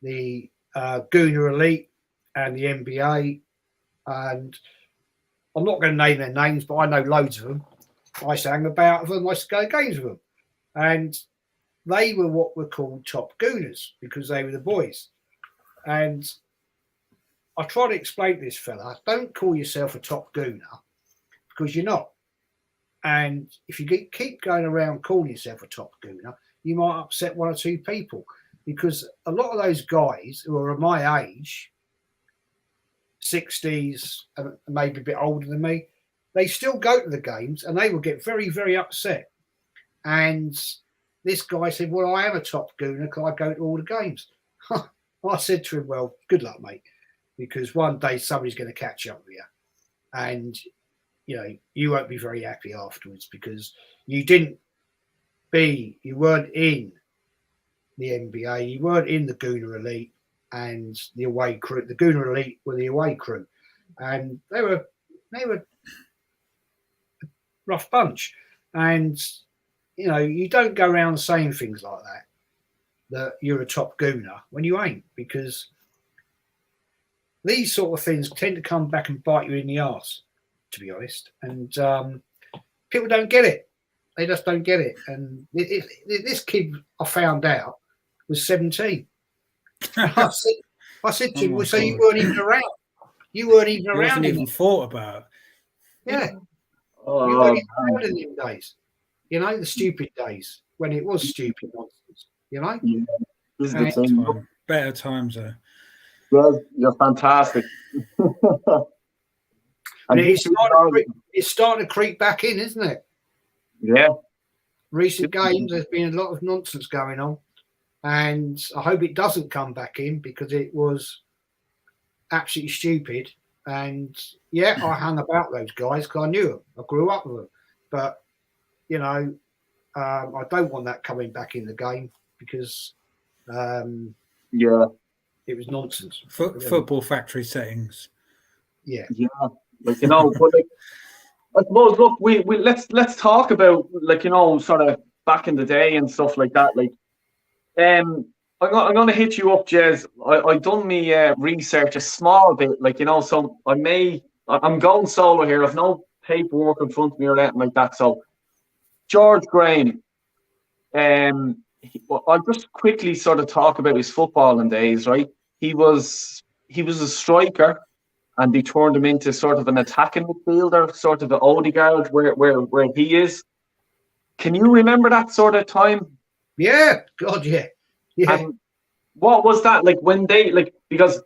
the Gooner Elite and the NBA. And I'm not going to name their names, but I know loads of them. I sang about them, I used to go games with them. And they were what were called top gooners because they were the boys. And I try to explain to this fella, don't call yourself a top gooner because you're not. And if you keep going around calling yourself a top gooner, you might upset one or two people because a lot of those guys who are my age, 60s, and maybe a bit older than me, they still go to the games and they will get very, very upset. And this guy said, well, I am a top gooner because I go to all the games. I said to him, well, good luck, mate, because one day somebody's going to catch up with you. And, you won't be very happy afterwards because you weren't in the NBA, you weren't in the Gooner Elite and the away crew. The Gooner Elite were the away crew. And they were a rough bunch. And, you don't go around saying things like that. that you're a top gooner when you ain't, because these sort of things tend to come back and bite you in the arse, to be honest. And people don't get it. They just don't get it. And this kid, I found out, was 17. I said to him, well, so you weren't even around. You weren't even around. Wasn't even thought about. Yeah. You weren't even around in them days. You know, the stupid days when it was stupid nonsense. You know? Yeah. Better times, though. Well, you're fantastic. And it's starting to creep back in, isn't it? Yeah. Recent games, there's been a lot of nonsense going on. And I hope it doesn't come back in, because it was absolutely stupid. And yeah, I hung about those guys because I knew them. I grew up with them. But, you know, I don't want that coming back in the game, because it was nonsense. Football factory settings. Yeah. Yeah. Like, you know, but like, I suppose, look, we let's talk about, like, you know, sort of back in the day and stuff like that. Like, I'm going to hit you up, Jez. I done me research a small bit, like, you know, so I'm going solo here. I've no paperwork in front of me or anything like that. So, George Graham, I'll just quickly sort of talk about his footballing days, right? He was a striker, and they turned him into sort of an attacking midfielder, sort of the Odegaard where he is. Can you remember that sort of time? Yeah, God, yeah. Yeah. And what was that like when they, like, because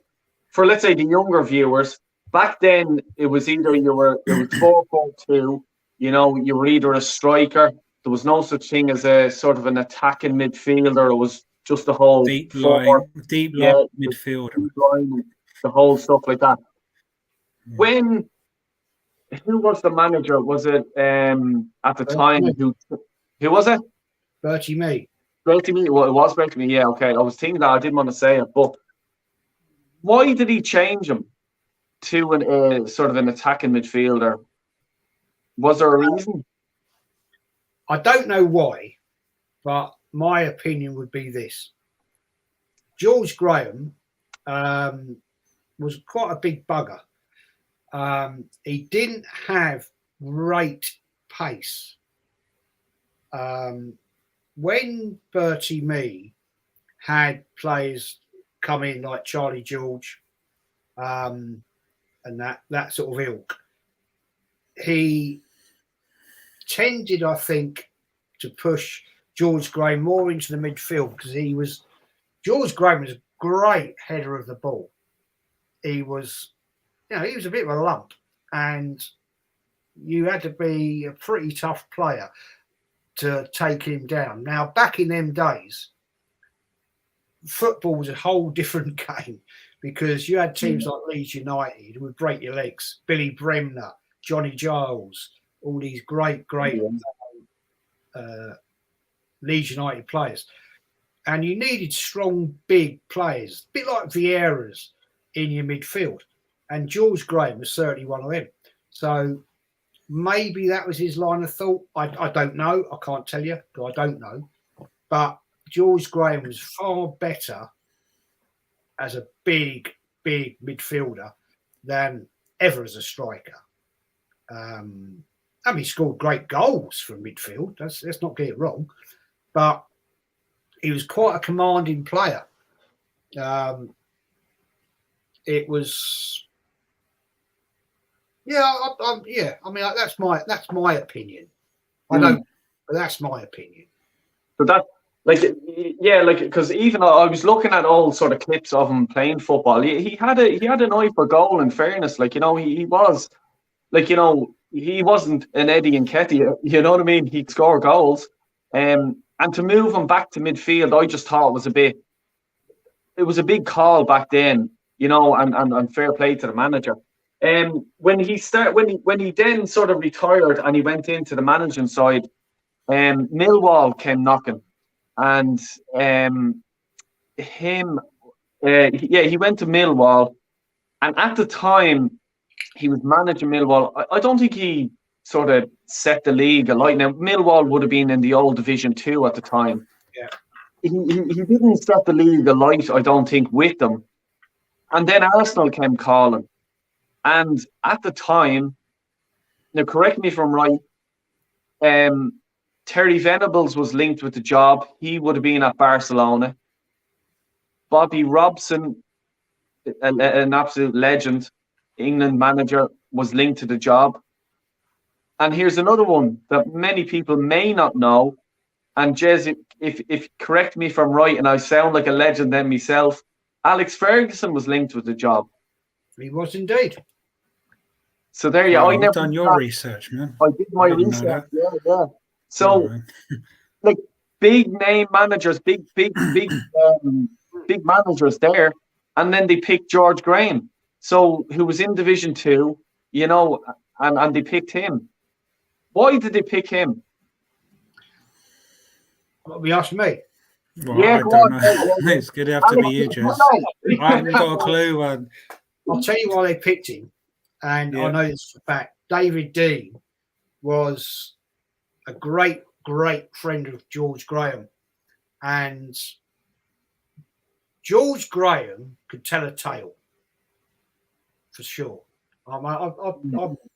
for, let's say, the younger viewers, back then it was either it was 4-4-2, you know, you were either a striker. There was no such thing as a sort of an attacking midfielder. It was just the whole deep line midfielder, the whole stuff like that. Who was the manager? Was it at the time? Who was it? Bertie Mee. Bertie Mee. Well, it was Bertie Mee. Yeah, okay. I was thinking that, I didn't want to say it, but why did he change him to sort of an attacking midfielder? Was there a reason? I don't know why, but my opinion would be this: George Graham was quite a big bugger. He didn't have great pace. When Bertie Mee had players come in like Charlie George and that sort of ilk, he tended, I think, to push George Graham more into the midfield, because George Graham was a great header of the ball. He was a bit of a lump, and you had to be a pretty tough player to take him down. Now, back in them days, football was a whole different game, because you had teams like Leeds United who would break your legs. Billy Bremner, Johnny Giles, all these great Leeds United players. And you needed strong, big players, a bit like Vieira's in your midfield. And George Graham was certainly one of them. So maybe that was his line of thought. I don't know. I can't tell you, because I don't know. But George Graham was far better as a big midfielder than ever as a striker. He scored great goals from midfield. Let's not get it wrong. But he was quite a commanding player. It was... Yeah, I mean, that's my opinion. I don't, but that's my opinion. So that, because even I was looking at all sort of clips of him playing football. He had an eye for goal. In fairness, like, you know, he was, like, you know, he wasn't an Eddie Nketiah. You know what I mean? He'd score goals, and to move him back to midfield, I just thought it was a big call back then. You know, and fair play to the manager. When he then sort of retired and he went into the managing side, Millwall came knocking, and he went to Millwall, and at the time he was managing Millwall. I don't think he sort of set the league alight. Now, Millwall would have been in the old Division 2 at the time. Yeah. he didn't set the league alight, I don't think, with them. And then Arsenal came calling. And at the time, now correct me if I'm right, Terry Venables was linked with the job. He would have been at Barcelona. Bobby Robson, an absolute legend, England manager, was linked to the job. And here's another one that many people may not know. And Jez, if correct me if I'm right, and I sound like a legend then myself, Alex Ferguson was linked with the job. He was indeed. So there you Wow, go. you've done your research, man. I did my research. Yeah. So, like big name managers, big managers there, and then they picked George Graham, so who was in Division 2, and they picked him. Why did they pick him? What we asked me? Well, I don't know. It's going to have to be you, Jez. I haven't got a clue. I'll tell you why they picked him, and I know this for a fact. David Dean was a great friend of George Graham, and George Graham could tell a tale for sure. I've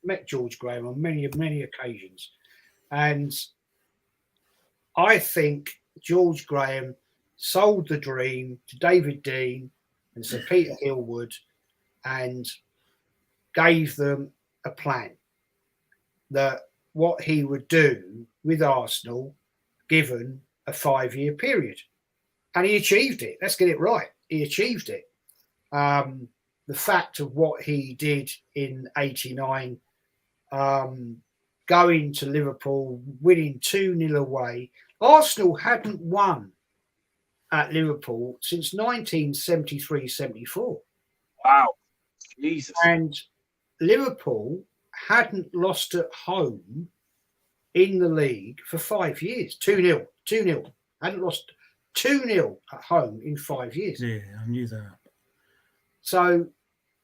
met George Graham on many occasions, and I think George Graham sold the dream to David Dean and Sir Peter Hillwood and gave them a plan that what he would do with Arsenal given a 5-year period. And he achieved it. Let's get it right. He achieved it. The fact of what he did in 89, going to Liverpool, winning 2-0 away. Arsenal hadn't won at Liverpool since 1973-74. Wow. Jesus. And Liverpool hadn't lost at home in the league for 5 years. 2-0. Hadn't lost 2-0 at home in 5 years. Yeah, I knew that. So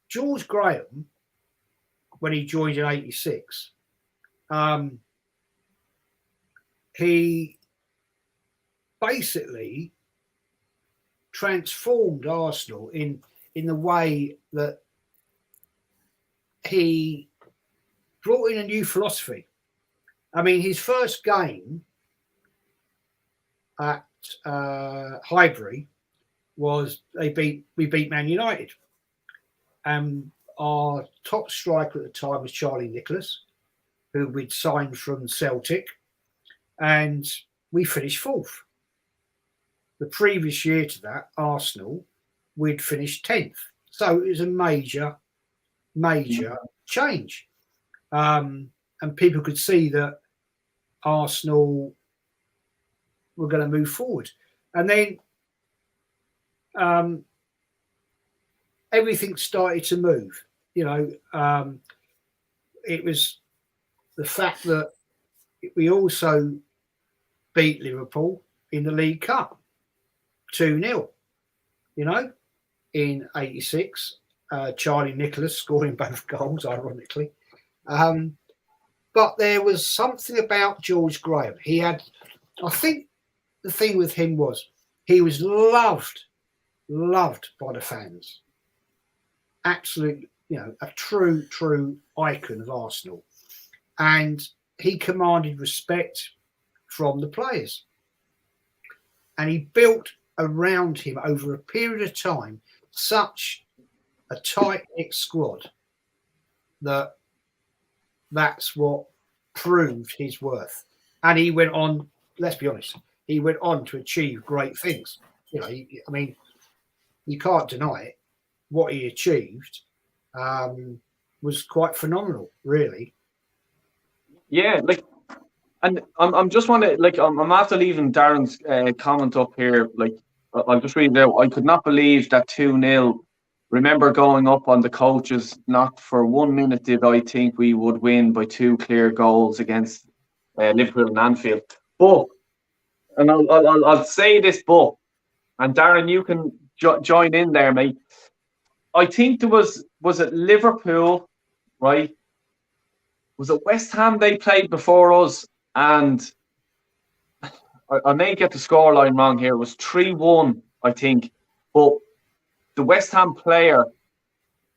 George Graham, when he joined in 86, he basically transformed Arsenal in the way that he brought in a new philosophy. I mean, his first game at Highbury was we beat Man United. Our top striker at the time was Charlie Nicholas, who we'd signed from Celtic, and we finished 4th. The previous year to that, Arsenal, we'd finished 10th. So it was a major change. And people could see that Arsenal were going to move forward. And then everything started to move. It was the fact that we also beat Liverpool in the League Cup 2-0, in 86. Charlie Nicholas scoring both goals, ironically. But there was something about George Graham. I think the thing with him was he was loved by the fans. Absolutely, a true icon of Arsenal. And he commanded respect from the players. And he built around him over a period of time such a tight-knit squad that's what proved his worth. And he went on, let's be honest, he went on to achieve great things. I mean, you can't deny it. What he achieved was quite phenomenal, really. Yeah, and I'm just want to I'm after leaving Darren's comment up here. I'm just reading it out. I could not believe that 2-0. Remember going up on the coaches. Not for 1 minute did I think we would win by 2 clear goals against Liverpool and Anfield. But, and I'll say this, but, and Darren, you can join in there, mate. I think there was it Liverpool, right? Was it West Ham they played before us? And I may get the scoreline wrong here. It was 3-1, I think. But the West Ham player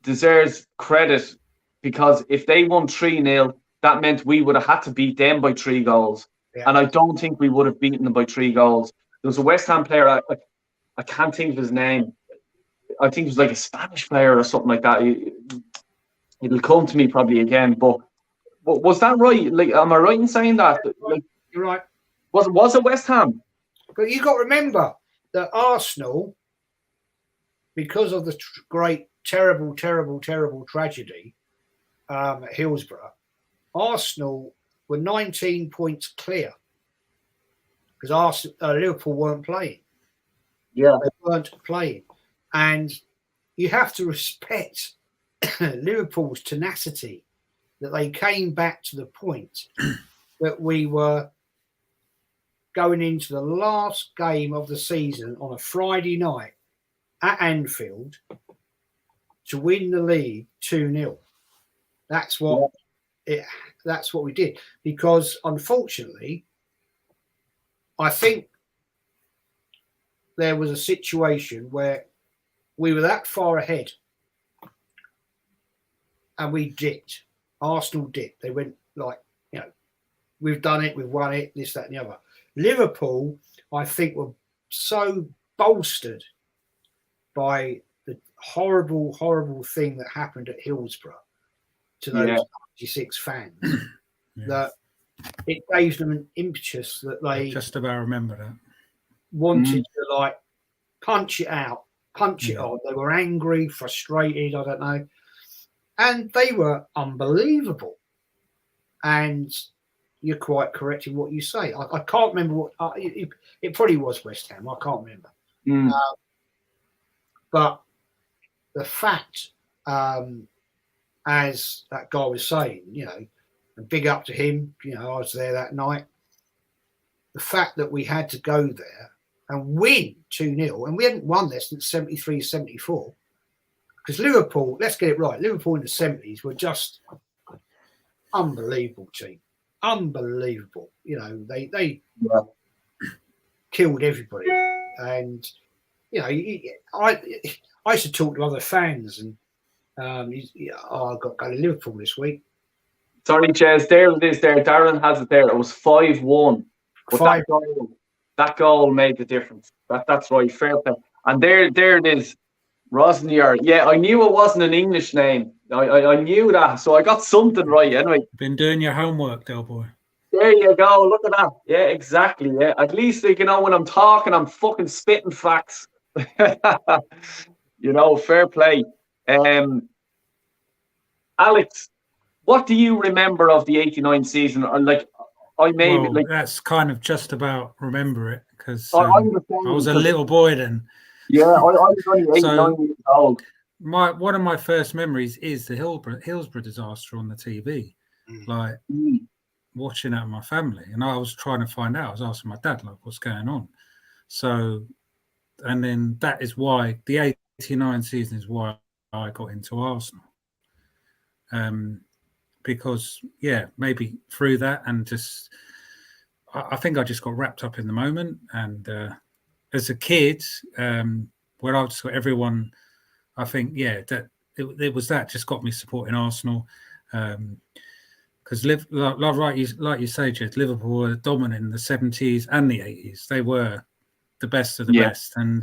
deserves credit because if they won 3-0, that meant we would have had to beat them by 3 goals. Yeah. And I don't think we would have beaten them by 3 goals. There was a West Ham player, I can't think of his name. I think it was like a Spanish player or something like that. It'll come to me probably again. But was that right? Like, am I right in saying that? Like, You're right. Was it West Ham? But you got to remember that Arsenal, because of the great, terrible tragedy at Hillsborough, Arsenal were 19 points clear because Liverpool weren't playing. Yeah, they weren't playing, and you have to respect Liverpool's tenacity that they came back to the point that we were going into the last game of the season on a Friday night at Anfield to win the league 2-0. That's what we did, because unfortunately, I think there was a situation where we were that far ahead and we dipped. Arsenal dipped. They went like, we've done it, we've won it, this, that, and the other. Liverpool, I think, were so bolstered by the horrible thing that happened at Hillsborough to those 96 fans that it gave them an impetus that they just about remember that wanted to punch it out, punch it on. They were angry, frustrated, I don't know. And they were unbelievable. And you're quite correct in what you say. I can't remember what it probably was West Ham. I can't remember. But the fact, as that guy was saying, and big up to him, I was there that night. The fact that we had to go there and win 2-0, and we hadn't won there since 73, 74. Because Liverpool, let's get it right, Liverpool in the 70s were just unbelievable team. Unbelievable. They killed everybody. And, I used to talk to other fans and I've got to go to Liverpool this week. Sorry, Jez, there it is there. Darren has it there. It was 5-1. But that goal made the difference. That's right, fair play. And there it is. Rosnier. Yeah, I knew it wasn't an English name. I knew that, so I got something right anyway. Been doing your homework, Del Boy. There you go. Look at that. Yeah, exactly. Yeah, at least when I'm talking, I'm fucking spitting facts. Fair play. Alex, what do you remember of the '89 season? Or that's kind of just about remember it because I was a little boy then. Yeah, I was only 8, 9 years old. One of my first memories is the Hillsborough disaster on the TV, watching that with my family, and I was trying to find out. I was asking my dad, what's going on? So, and then that is why the '89 season is why I got into Arsenal, because maybe through that and just I think I just got wrapped up in the moment and. As a kid, where I just got everyone, I think, that it was that just got me supporting Arsenal. Because, like you say, Jed, Liverpool were dominant in the 70s and the 80s. They were the best of the best. And,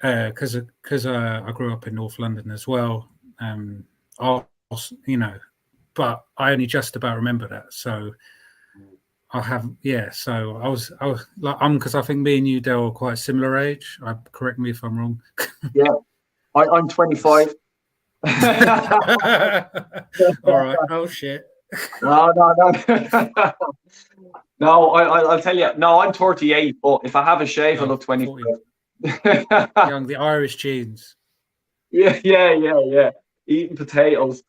because I grew up in North London as well, but I only just about remember that. So, I have, so I was because I think me and you, Del, are quite similar age. Correct me if I'm wrong. Yeah, I'm 25. All right. Oh shit. No. No, I'll tell you. No, I'm 38. But if I have a shave, I look 25. Young, the Irish genes. Yeah. Eating potatoes.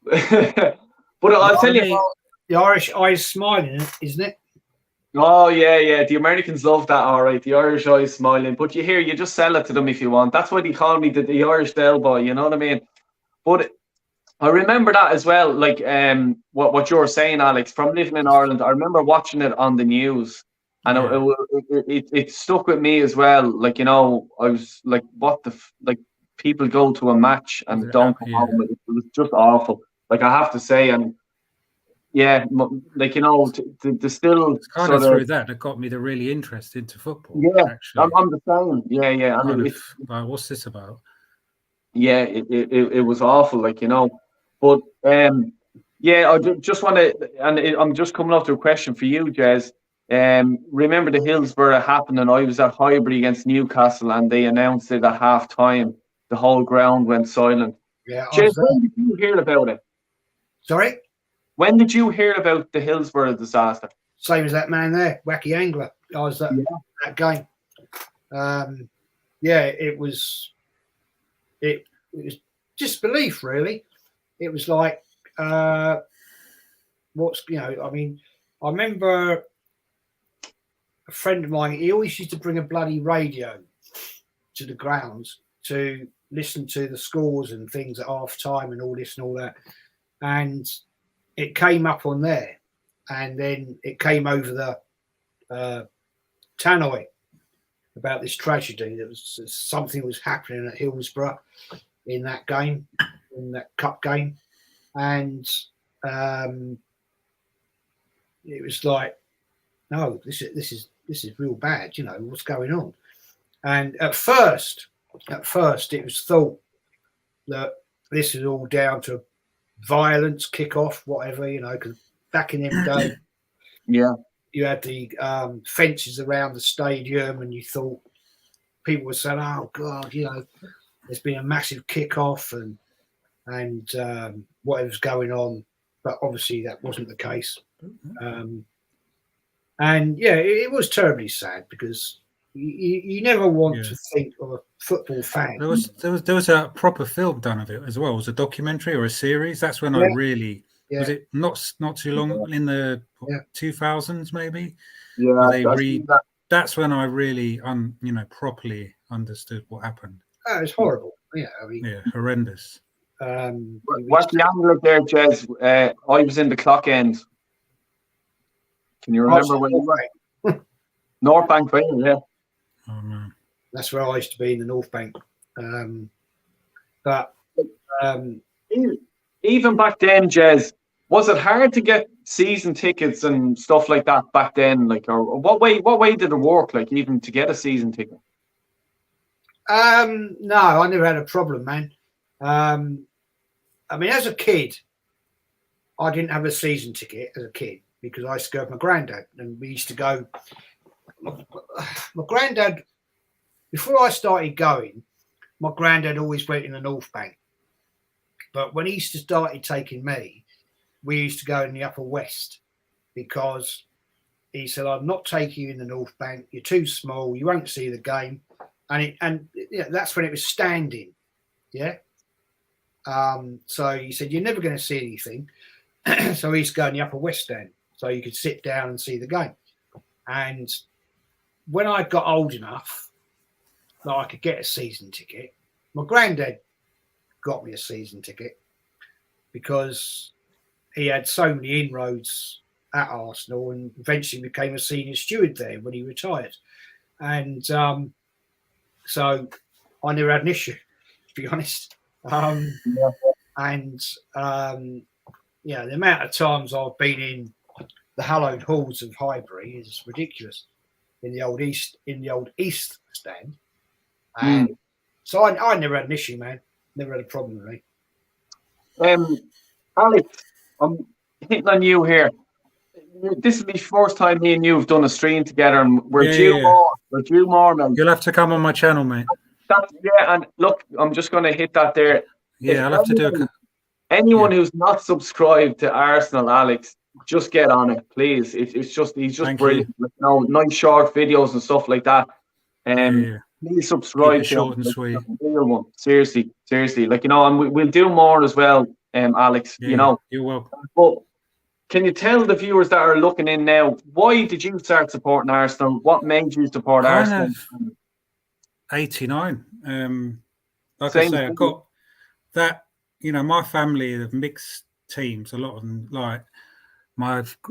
But I'll tell you. The Irish eyes smiling, isn't it? Oh, yeah. The Americans love that, all right. The Irish eyes smiling. But you just sell it to them if you want. That's why they call me the Irish Del Boy, you know what I mean? But I remember that as well. Like what you were saying, Alex, from living in Ireland, I remember watching it on the news, and it stuck with me as well. Like, you know, I was like, what the like people go to a match and don't come home. It was just awful. Like, I have to say, and yeah, like, you know, to still it's kind of through that got me to really interest into football. Yeah, actually, I'm the same. Yeah. I mean, it's like, what's this about? Yeah, it was awful, like, you know. But yeah, I just want to, and I'm just coming up to a question for you, Jez. Remember the Hillsborough happened, and I was at Highbury against Newcastle, and they announced it at half time. The whole ground went silent. Yeah, Jez, when did you hear about it? Sorry? When did you hear about the Hillsborough disaster? Same as that man there, Wacky Angler. I was at that game. Yeah, it was disbelief, really. It was like, what's, you know, I mean, I remember a friend of mine, he always used to bring a bloody radio to the grounds to listen to the scores and things at half time and all this and all that. And it came up on there, and then it came over the tannoy about this tragedy. That was something was happening at Hillsborough in that game, in that cup game, and it was like, no, this is real bad. You know, what's going on? And at first, it was thought that this is all down to violence, kick-off, whatever, you know, because back in them days, you had the fences around the stadium, and you thought people were saying, "Oh God, you know, there's been a massive kick-off and whatever's going on," but obviously that wasn't the case. And yeah, it was terribly sad because you never want to think of a football fan. There was a proper film done of it as well. It was a documentary or a series. That's when I really was it not too long in the 2000s maybe. Yeah, that's when I really properly understood what happened. Oh, it's horrible. Yeah, I mean, horrendous. What's the angle there, Jez? I was in the clock end. Can you remember when you were? North Bank Final, yeah. Oh no. That's where I used to be, in the North Bank. But even back then, Jez, was it hard to get season tickets and stuff like that back then? Like, or what way did it work? Like, even to get a season ticket? No, I never had a problem, man. I mean, as a kid, I didn't have a season ticket as a kid because I used to go with my granddad, and we used to go. My granddad, before I started going, my granddad always went in the North Bank. But when he started taking me, we used to go in the Upper West because he said, "I'm not taking you in the North Bank. You're too small. You won't see the game." And that's when it was standing. Yeah. So he said, "You're never going to see anything." So he used to go in the Upper West Stand so you could sit down and see the game. And when I got old enough that I could get a season ticket, my granddad got me a season ticket because he had so many inroads at Arsenal and eventually became a senior steward there when he retired. And so I never had an issue, to be honest. And the amount of times I've been in the hallowed halls of Highbury is ridiculous. In the old East stand, and so I never had an issue, man. Never had a problem with me. Alex, I'm hitting on you here. This is the first time me and you have done a stream together, and we're due more. We're due more, man. You'll have to come on my channel, mate. And look, I'm just going to hit that there. Yeah, I'll have to do it. Anyone who's not subscribed to Arsenal Alex, just get on it, please. He's just brilliant. You know, nice short videos and stuff like that. Please subscribe to short and sweet. Real one. Seriously. Like, you know, and we'll do more as well, Alex. Yeah, you know, you're welcome. But can you tell the viewers that are looking in now, why did you start supporting Arsenal? What made you support Arsenal? 89. Like I say, I got that my family have mixed teams. A lot of them, like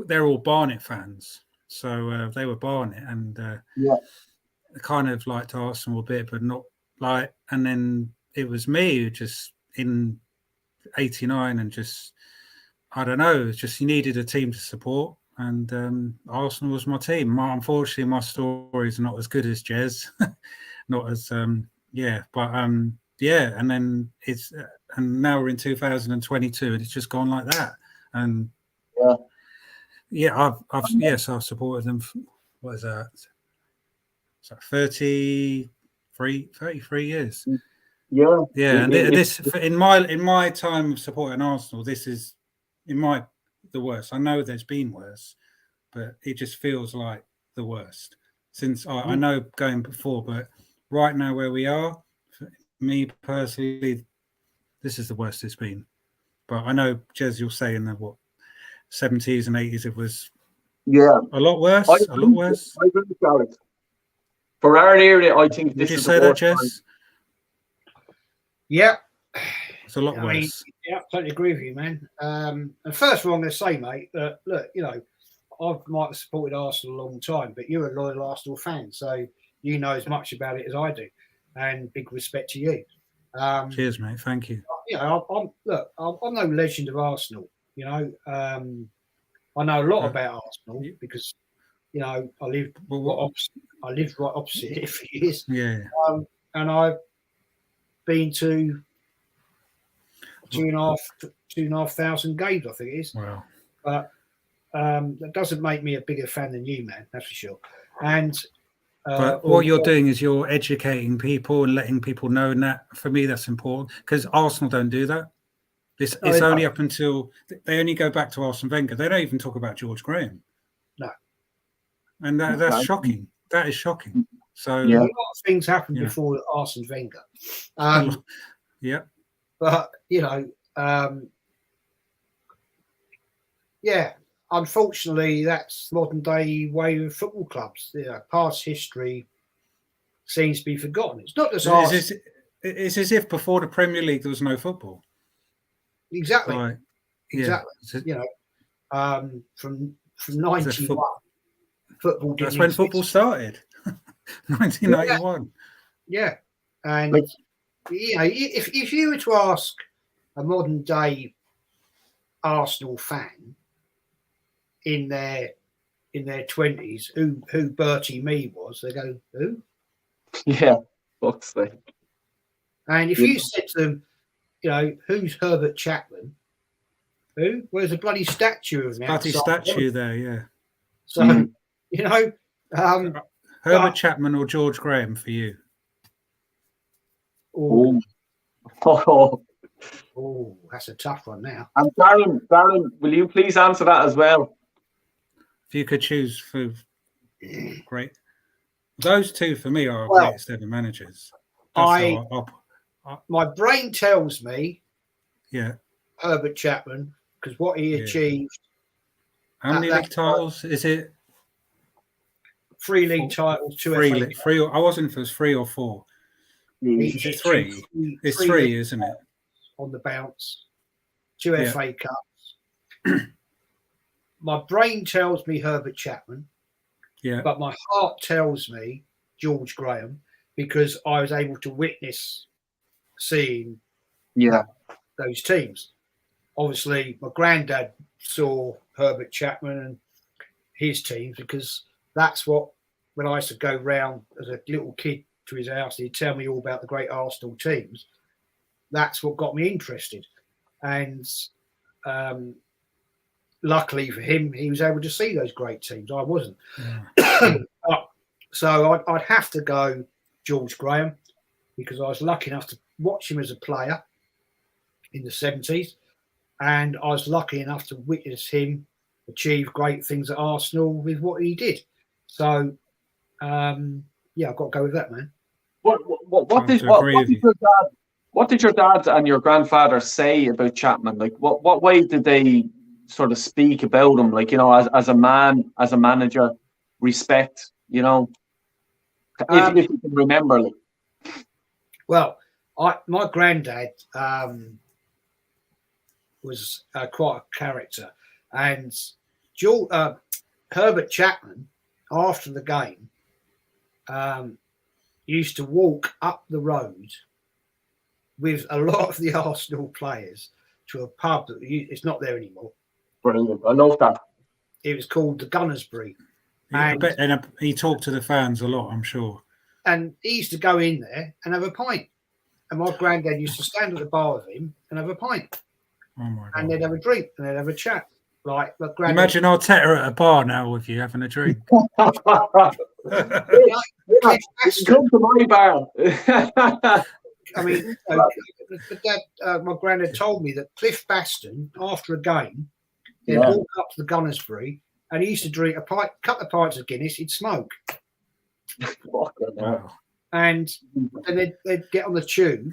they're all Barnet fans, so they were Barnet, and kind of liked Arsenal a bit, but not like. And then it was me who just in '89, and just I don't know, it's just you needed a team to support, and Arsenal was my team. Unfortunately, my story is not as good as Jez, not as and then it's and now we're in 2022, and it's just gone like that. And I've supported them. What is that? It's like 33 years. Yeah. And this in my time of supporting Arsenal, this is the worst. I know there's been worse, but it just feels like the worst since I know going before, but right now where we are, for me personally, this is the worst it's been. But I know, Jez, you'll say in the 70s and 80s it was a lot worse. I agree with Alex. For our area, I think this is the worst. Would you say that, Jez? Yeah. It's a lot worse. Yeah, totally agree with you, man. And first of all, I'm going to say, mate, that look, I might have supported Arsenal a long time, but you're a loyal Arsenal fan, so you know as much about it as I do, and big respect to you. Cheers, mate. Thank you. I'm no legend of Arsenal. I know a lot about Arsenal because I lived right opposite it for years. Yeah. And I've been to 2,500 games, I think it is. Wow. But that doesn't make me a bigger fan than you, man. That's for sure. And but what you're doing is you're educating people and letting people know, and that for me that's important because Arsenal don't do that. It's only up until they only go back to Arsene Wenger. They don't even talk about George Graham. No. And that's shocking. That is shocking. So a lot of things happened before Arsene Wenger. But unfortunately, that's modern day way of football clubs. Past history seems to be forgotten. It's not just Arsenal. It's as if before the Premier League there was no football. Exactly. Exactly. From 91, football. That's when football started. 1991. Yeah, and if you were to ask a modern day Arsenal fan in their 20s who Bertie Mee was, they go, who? Yeah, fuck's sake. And if you said to them, who's Herbert Chapman? Who? Where's a bloody statue of him? Bloody statue there, yeah. So Herbert Chapman or George Graham for you? Oh, that's a tough one now. And Darren, will you please answer that as well? If you could choose for great, those two for me are our greatest ever managers. My brain tells me, Herbert Chapman, because what he achieved. How many league titles is it? 3 league titles, 2 three. I wasn't if it was 3 or 4. Is it 3? It's 3, isn't it? On the bounce, 2 FA Cups. My brain tells me Herbert Chapman, but my heart tells me George Graham because I was able to witness seeing those teams. Obviously, my granddad saw Herbert Chapman and his teams because that's what, when I used to go round as a little kid to his house, he'd tell me all about the great Arsenal teams. That's what got me interested. And luckily for him, he was able to see those great teams. I wasn't. So I'd have to go George Graham because I was lucky enough to watch him as a player in the 70s. And I was lucky enough to witness him achieve great things at Arsenal with what he did. So, I've got to go with that, man. What did your dad and your grandfather say about Chapman? Like, what way did they sort of speak about him? Like, as a man, as a manager, respect. If you can remember. Like. Well, my granddad was quite a character. And Herbert Chapman, after the game, used to walk up the road with a lot of the Arsenal players to a pub that it's not there anymore. Brilliant. I love that. It was called the Gunnersbury. And he talked to the fans a lot, I'm sure. And he used to go in there and have a pint. And my granddad used to stand at the bar with him and have a pint. Oh my God. And they'd have a drink and they'd have a chat. Like imagine Arteta at a bar now with you having a drink. Come to my bar. I mean, my granddad told me that Cliff Baston, after a game, he'd walk up to the Gunnersbury and he used to drink a couple of pints of Guinness, he'd smoke. Wow. And then they'd get on the tube.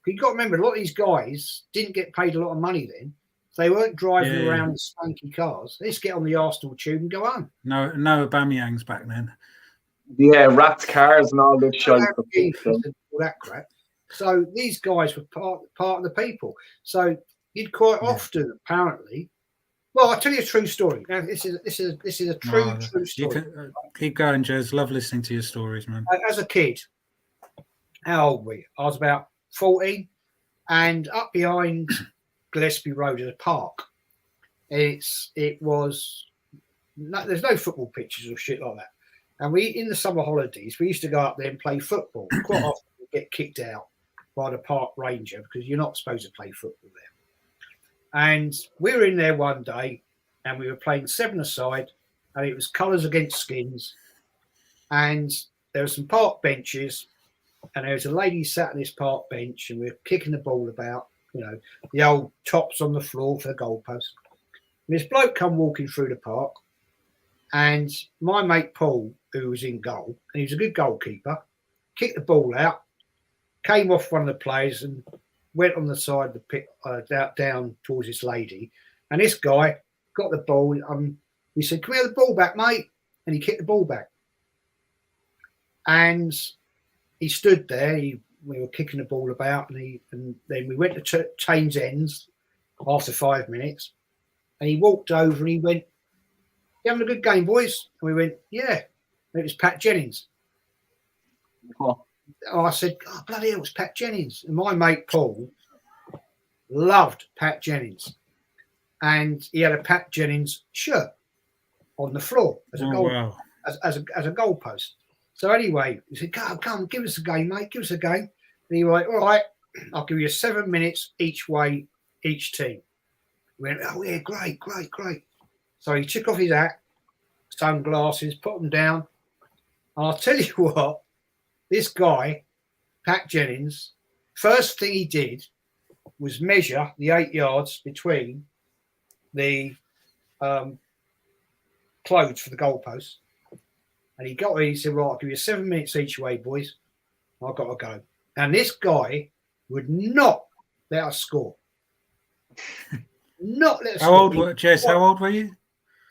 You've got to remember, a lot of these guys didn't get paid a lot of money then. They weren't driving around in spanky cars. They just get on the Arsenal tube and go on. No Aubameyangs back then. Yeah, wrapped cars and all this shit. All that crap. So these guys were part of the people. So you'd quite often, apparently. Well, I'll tell you a true story. Now, this is a true story. You can, keep going, Jez. Love listening to your stories, man. As a kid, how old were we? I was about 14, and up behind Gillespie Road is a park. There's no football pitches or shit like that. And we, in the summer holidays, we used to go up there and play football. Quite often we get kicked out by the park ranger because you're not supposed to play football there. And we were in there one day and we were playing 7-a-side and it was colours against skins. And there were some park benches and there was a lady sat on this park bench and we were kicking the ball about, the old tops on the floor for the goalpost. And this bloke come walking through the park and my mate Paul, who was in goal, and he was a good goalkeeper, kicked the ball out, came off one of the players and went on the side of the pit down towards this lady. And this guy got the ball. We said, "Can we have the ball back, mate?" And he kicked the ball back. And he stood there. We were kicking the ball about, and then we went to change ends after 5 minutes. And he walked over and he went, "You having a good game, boys?" And we went, "Yeah." And it was Pat Jennings. I said, "Oh, bloody hell, it's Pat Jennings." And my mate Paul loved Pat Jennings. And he had a Pat Jennings shirt on the floor as a as a goalpost. So anyway, he said, come, give us a game, mate, give us a game. And he went, "All right, I'll give you 7 minutes each way, each team." We went, "Oh yeah, great. So he took off his hat, sunglasses, put them down. And I'll tell you what, this guy, Pat Jennings, first thing he did was measure the 8 yards between the clothes for the goalposts. And he said, "Right, I'll give you 7 minutes each way, boys. I've got to go." And this guy would not let us score. Not let us How score. old were Jez? How old were you?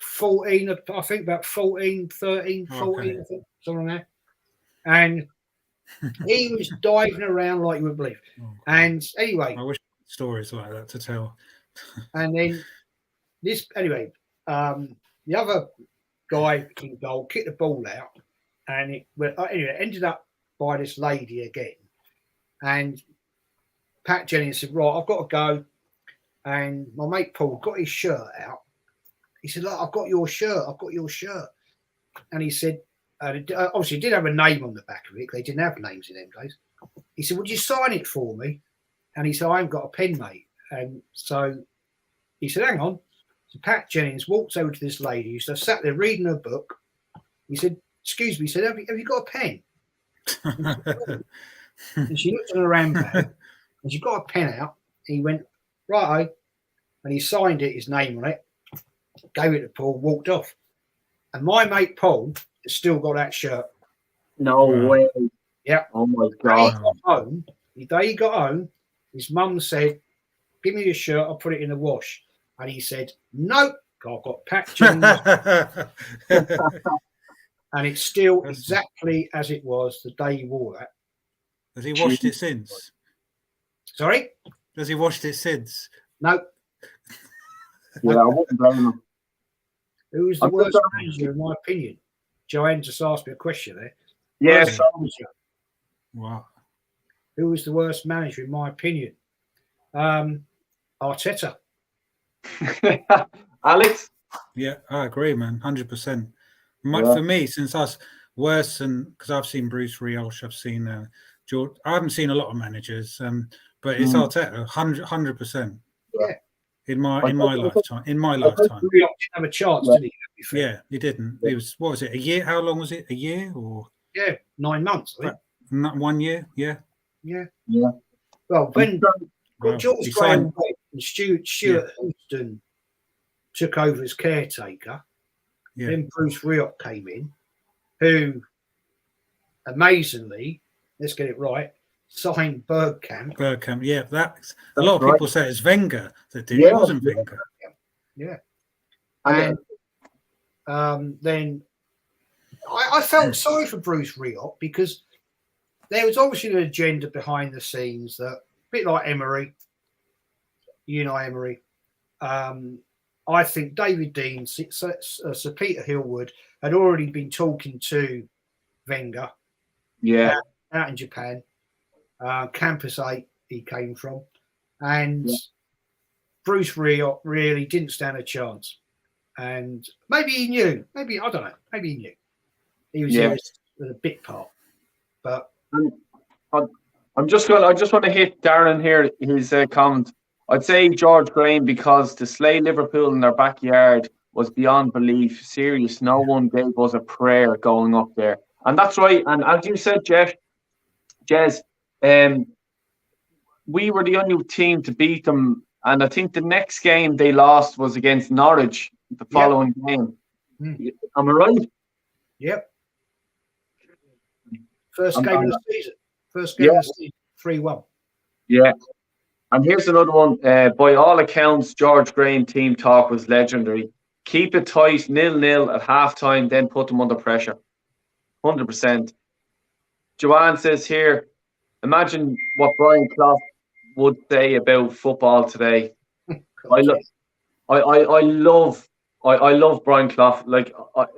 14, I think about 14, 13, 14, I think, something like that. And he was diving around like you would believe. And anyway, I wish I had stories like that to tell. And then the other guy in goal kicked the ball out, and it ended up by this lady again. And Pat Jennings said, "Right, I've got to go." And my mate Paul got his shirt out. He said, "Look, I've got your shirt. And he said, obviously, it did have a name on the back of it. They didn't have names in them days. He said, "Would you sign it for me?" And he said, "I haven't got a pen, mate." And so he said, "Hang on." So Pat Jennings walks over to this lady who sat there reading her book. He said, "Excuse me," he said, have you got a pen?" And she looked at her handbag and she got a pen out. He went, "Righto." And he signed it, his name on it, gave it to Paul, walked off. And my mate Paul has still got that shirt. No way. Yeah. Oh my God. The day he got home, his mum said, "Give me your shirt, I'll put it in the wash." And he said, "Nope, I've got Pat Jennings." And it's still exactly as it was the day he wore that. Has he washed it since? Sorry? Has he washed it since? No. Yeah, I wouldn't blame him. Who was the worst manager, in my opinion? Joanne just asked me a question there. Yes. Wow. Who was the worst manager, in my opinion? Arteta. Alex? Yeah, I agree, man. 100%. For me, since us worse than because I've seen Bruce Rioch, I've seen George. I haven't seen a lot of managers, but it's Arteta, 100%. Yeah. In my lifetime. In my lifetime. Rioch didn't have a chance, did he? Yeah, he didn't. It was, what was it? A year? How long was it? A year or? Yeah, 9 months. I think. Not 1 year. Yeah. Yeah. Yeah. Well, when George Graham and Stuart Houston took over as caretaker, then Bruce Rioch came in, who amazingly, let's get it right, signed Bergkamp. Bergkamp, yeah. That's a lot of people say it's Wenger that did. It wasn't Wenger. Yeah. And then I felt sorry for Bruce Rioch because there was obviously an agenda behind the scenes that, a bit like Emery, Emery. I think David Dean, Sir Peter Hillwood had already been talking to Wenger. Yeah. Out in Japan. Campus 8 he came from. And Bruce Rioch really didn't stand a chance. And maybe he knew. Maybe, I don't know. Maybe he knew. He was a bit part. But I just want to hit Darren here, his comment. I'd say George Graham, because to slay Liverpool in their backyard was beyond belief. Serious. No one gave us a prayer going up there. And that's right. And as you said, Jez, we were the only team to beat them. And I think the next game they lost was against Norwich, the following game. Am I right? Yep. First game of the season. First game of the season, 3-1. Yeah. And here's another one. By all accounts, George Graham team talk was legendary. Keep it tight, 0-0 at halftime, then put them under pressure. 100%. Joanne says here, imagine what Brian Clough would say about football today. I love Brian Clough. Like,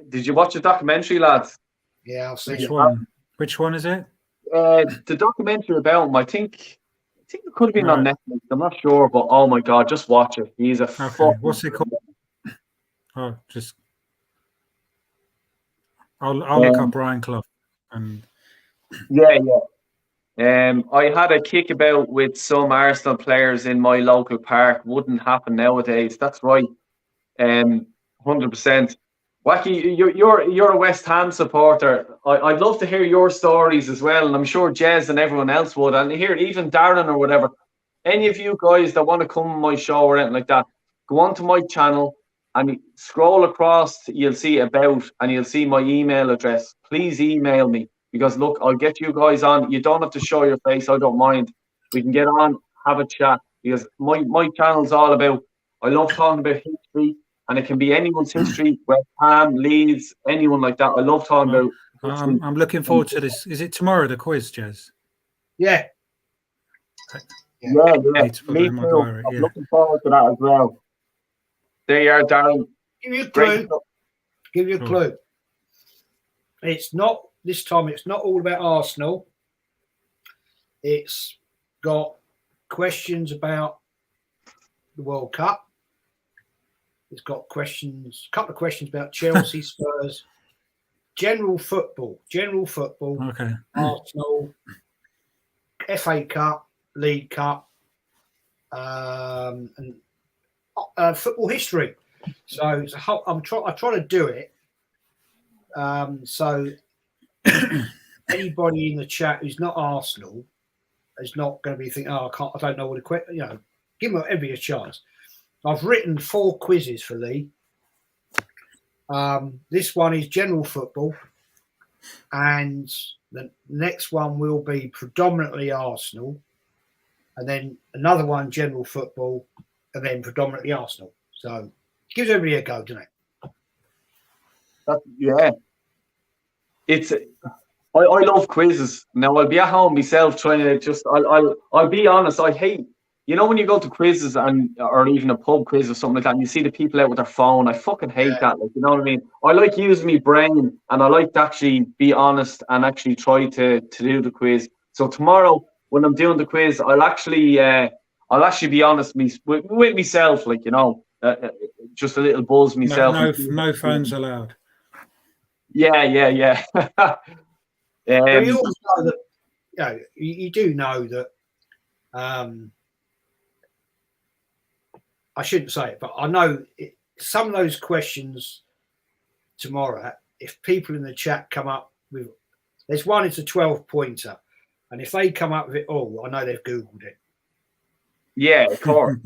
did you watch the documentary, lads? Yeah, I've seen it. Which one is it? The documentary about him. I think it could have been on Netflix. I'm not sure, but oh my god, just watch it. He's a What's it called? I'll look up Brian Clough. And I had a kickabout with some Arsenal players in my local park. Wouldn't happen nowadays. That's right. 100%. Wacky, you're a West Ham supporter. I'd love to hear your stories as well, and I'm sure Jez and everyone else would. And here, even Darren or whatever. Any of you guys that want to come on my show or anything like that, go on to my channel and scroll across. You'll see about, and you'll see my email address. Please email me. Because, look, I'll get you guys on. You don't have to show your face. I don't mind. We can get on, have a chat. Because my channel's all about, I love talking about history. And it can be anyone's history, West Ham, Leeds, anyone like that. I love talking about history. I'm looking forward to this. Is it tomorrow, the quiz, Jez? Yeah. Yeah. Me too. I'm looking forward to that as well. There you are, Darren. Give you a clue. Give you a clue. It's not... This time, it's not all about Arsenal. It's got questions about the World Cup. It's got a couple of questions about Chelsea, Spurs, general football. Okay. Arsenal, FA Cup, League Cup, and football history. So it's I try to do it. So. Anybody in the chat who's not Arsenal is not going to be thinking, I don't know what to give them every chance. I've written 4 quizzes for Lee. This one is general football, and the next one will be predominantly Arsenal, and then another one general football, and then predominantly Arsenal. So it gives everybody a go, doesn't it? I love quizzes. Now I'll be at home myself trying to I'll be honest, I hate you know when you go to quizzes or even a pub quiz or something like that, and you see the people out with their phone, I fucking hate that. Like, you know what I mean? I like using my brain, and I like to actually be honest and actually try to do the quiz. So tomorrow when I'm doing the quiz, I'll actually be honest with myself, like, you know, just a little buzz myself. No phones allowed. Yeah. But you also know that, you know, you do know that. I shouldn't say it, but I know some of those questions tomorrow. If people in the chat come up with, there's one. It's a 12-pointer, and if they come up with it all, I know they've googled it. Yeah, of course.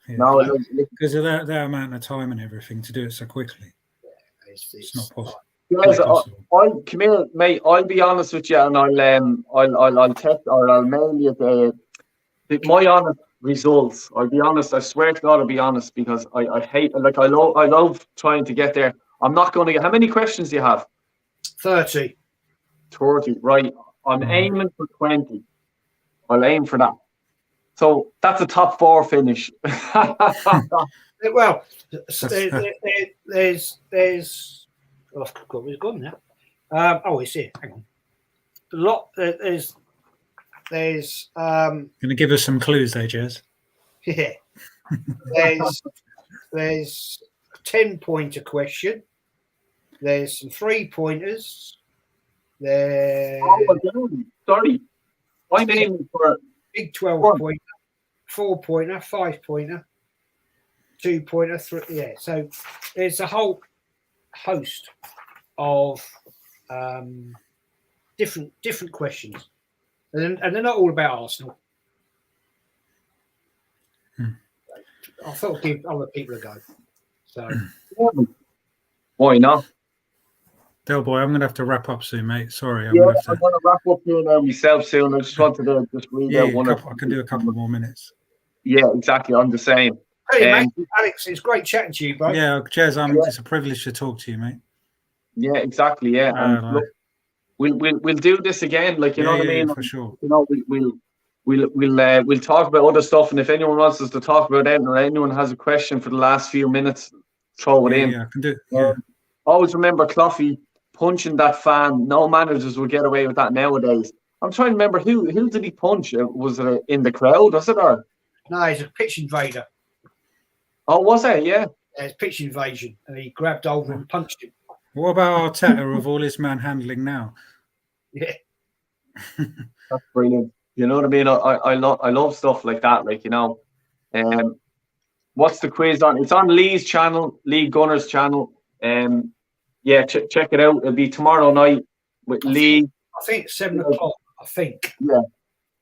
No, because of that amount of time and everything to do it so quickly. Yeah, it's not possible. Guys, come here, mate. I'll be honest with you, and I'll text or I'll mail you my honest results. I'll be honest. I swear to God, I'll be honest, because I hate, like, I love trying to get there. I'm not going to get. How many questions do you have? 30. 30, right? I'm aiming for 20. I'll aim for that. So that's a top 4 finish. Well, there's. Oh, God, it's gone now. Oh, it's here. Hang on. A lot. There's. Going to give us some clues there, Jez. Yeah. There's a 10-pointer question. There's some 3-pointers. There. Oh, sorry. I'm aiming for a big 12-pointer, 4-pointer, 5-pointer, 2-pointer, 3. Yeah. So there's a whole host of different questions, and they're not all about Arsenal. I thought I'd give other people a go. So why not? Del boy, I'm going to have to wrap up soon, mate. Sorry. I'm going to wrap up here now myself soon. I just wanted to read out one. I can do a couple more minutes. Yeah, exactly. I'm the same. Hey, mate, Alex, it's great chatting to you, bro. Yeah, Jez, it's a privilege to talk to you, mate. Yeah, exactly. Yeah, look, we'll do this again. Like, you know what I mean? For sure. You know, we'll talk about other stuff, and if anyone wants us to talk about it, or anyone has a question for the last few minutes, throw it in. Yeah, I can do. Yeah. Always remember Cloughy punching that fan. No managers would get away with that nowadays. I'm trying to remember who did he punch? Was it in the crowd? Was it or? No, he's a pitch invader. Oh, was it? Yeah. It's pitch invasion, and he grabbed over and punched him. What about Arteta with all his manhandling now? Yeah, that's brilliant. You know what I mean? I love stuff like that. Like, you know, what's the quiz on? It's on Lee's channel, Lee Gunner's channel. Yeah, check it out. It'll be tomorrow night with Lee. I think it's 7 o'clock. I think. Yeah.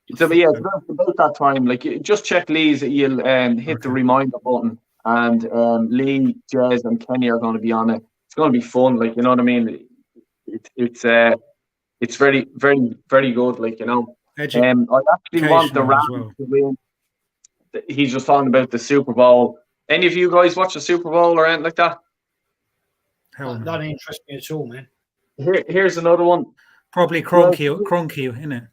It's about that time. Like, just check Lee's. You'll hit the reminder button, and Lee, Jez, and Kenny are going to be on it. It's going to be fun. Like, you know what I mean? It's very, very, very good. Like, you know. I actually want the Rams to win. He's just talking about the Super Bowl. Any of you guys watch the Super Bowl or anything like that? That doesn't interest me at all, man. Here's another one. Probably Cronky, isn't it?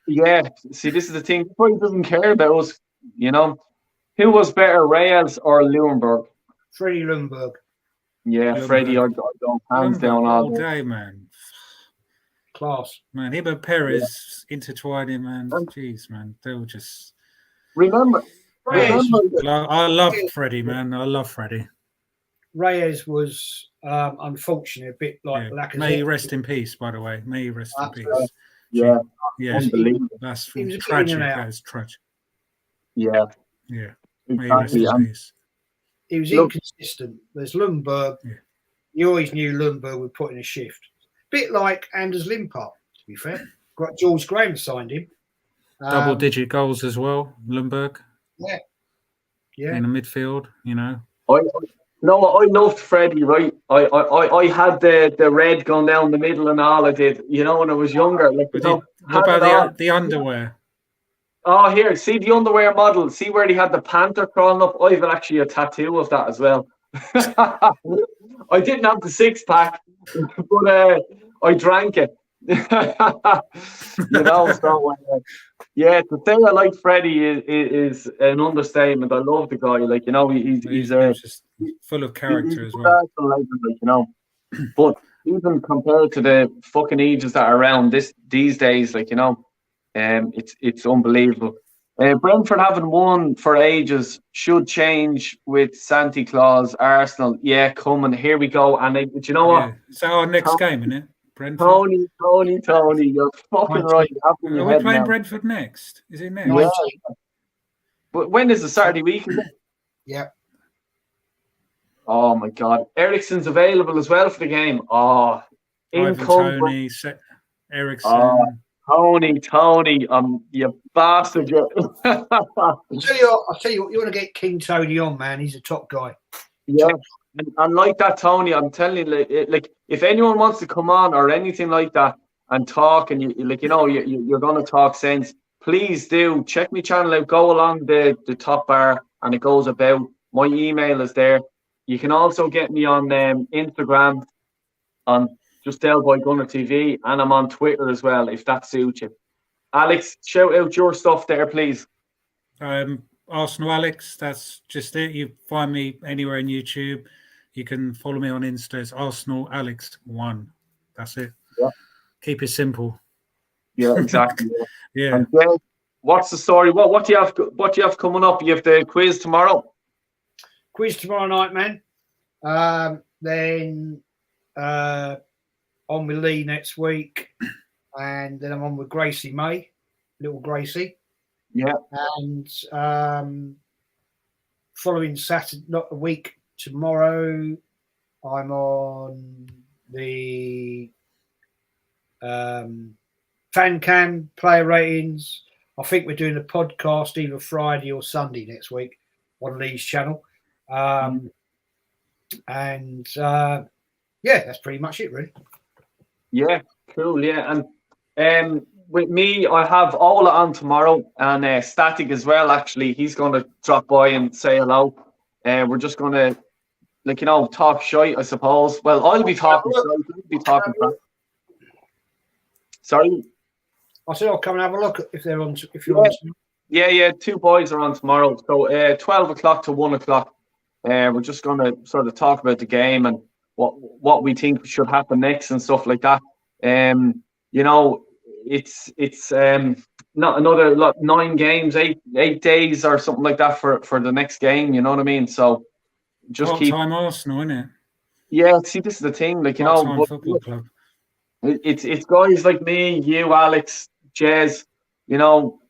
Yeah. See, this is the thing. He probably doesn't care about us. You know, who was better, Reyes or Lundberg? Freddie Lundberg. Yeah, Lundberg. Freddie, I go hands down all day, man. Class, man. Him and Perez intertwining, man. Jeez, man, they were just. Remember, I love Freddie, man. I love Freddie. Reyes was unfortunate, a bit like Lacazette. May he rest in peace, by the way. May he rest in peace. Yeah, that's tragic. That's tragic. Yeah, May he rest in peace. He was inconsistent. There's Lundberg. Yeah. You always knew Lundberg would put in a shift. Bit like Anders Limpar, to be fair. George Graham signed him. Double-digit goals as well, Lundberg. Yeah. In the midfield, you know. I loved Freddie, right? I had the red going down the middle and all I did, you know, when I was younger. Like, what about the underwear? Oh, here, see the underwear model. See where he had the panther crawling up? I've actually a tattoo of that as well. I didn't have the 6-pack, but I drank it. So yeah, to say I like Freddie is an understatement. I love the guy. Like, he's just full of character as a well. legend, But even compared to the fucking ages that are around these days, it's unbelievable. Brentford haven't won for ages. Should change with Santa Claus. Arsenal, yeah, coming. Here we go. And do you know what? Is that our next game, isn't it? Brentford. Tony, you're fucking right. Are we playing Brentford next? Is it next? Yeah. But when is the Saturday week? Yeah. Oh my God, Ericsson's available as well for the game. Oh, Tony, Ericsson. Tony, you bastard! I'll tell you what, you want to get King Tony on, man. He's a top guy. Yeah, and like that, Tony, I'm telling you, like if anyone wants to come on or anything like that and talk, and you're going to talk sense, please do check my channel out. Go along the top bar, and it goes about. My email is there. You can also get me on Instagram on Just Del Boy Gunner TV, and I'm on Twitter as well, if that suits you. Alex, shout out your stuff there, please. Arsenal Alex, that's just it. You find me anywhere on YouTube. You can follow me on Insta. It's Arsenal Alex 1. That's it. Yeah. Keep it simple. Yeah, exactly. Yeah. And what's the story? What do you have? What do you have coming up? You have the quiz tomorrow. Quiz tomorrow night, man. Then on with Lee next week, and then I'm on with Gracie May, little Gracie. Yeah. And following Saturday, not a week tomorrow, I'm on the fan cam player ratings. I think we're doing a podcast either Friday or Sunday next week on Lee's channel. And that's pretty much it, really. Yeah, cool. Yeah, and with me, I have Ola on tomorrow, and Static as well. Actually, he's going to drop by and say hello. We're just going to, talk shite, I suppose. Well, I'll be talking shite. You'll be talking crap. Sorry. I said I'll come and have a look if they're on. If you're on. Yeah. 2 boys are on tomorrow. So 12 o'clock to 1 o'clock. We're just going to sort of talk about the game and what we think should happen next and stuff like that. It's not another 9 games, 8 days or something like that for the next game. You know what I mean? So just keep time Arsenal, isn't it? Yeah. See, this is the thing. Football club. It's guys like me, you, Alex, Jez,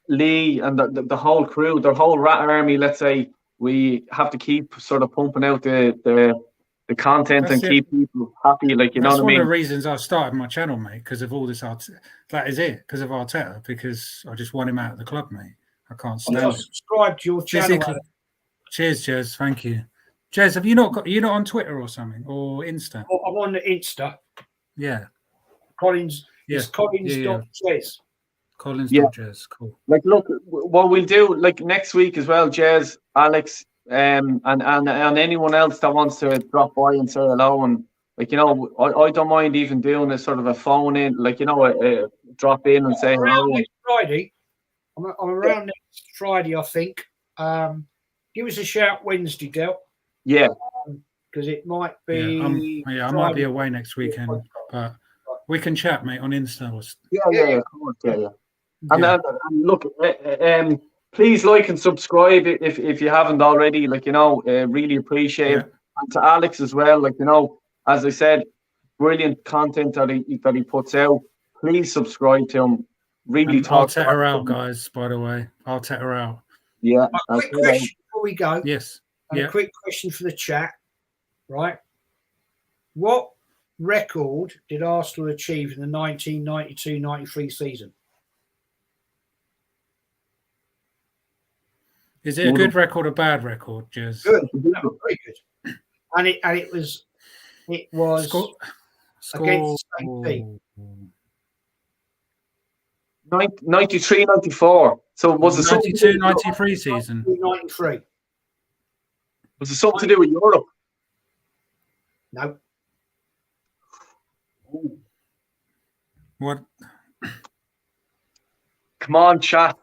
Lee, and the whole crew, the whole rat army. Let's say we have to keep sort of pumping out the content and keep people happy. That's know what I mean? One of the reasons I started my channel, mate, because of all this that is it, because of Arteta, because I just want him out of the club, mate. I can't stand it. Subscribe to your channel. Cheers, Jez. Thank you. Jez, have you you're not on Twitter or something, or Insta? Oh, I'm on the Insta. Yeah. Collins. Yeah. It's Collins.Jez. Collins.Jez. Cool. Look, what we'll do, next week as well, Jez, Alex, and anyone else that wants to drop by and say hello, and I don't mind even doing a sort of a phone in, drop in and say hello. Next Friday, I'm around next Friday, I think. Give us a shout Wednesday, Del. Yeah. Because it might be. I might be away next weekend, but we can chat, mate, on Insta. Yeah. Of course, yeah. And look, please like and subscribe if you haven't already. Really appreciate it. And to Alex as well. As I said, brilliant content that he puts out. Please subscribe to him. Really talk. Arteta her out, guys. By the way, Arteta her out. Yeah. A quick question before we go. Yes. A quick question for the chat. Right. What record did Arsenal achieve in the 1992-93 season? Is it a good record or bad record, Jez? Good. No, very good. And it was score against the same team. 93, 94. So was it 92, 93 season? 93. Was it something to do with Europe? No. What? Come on, chat.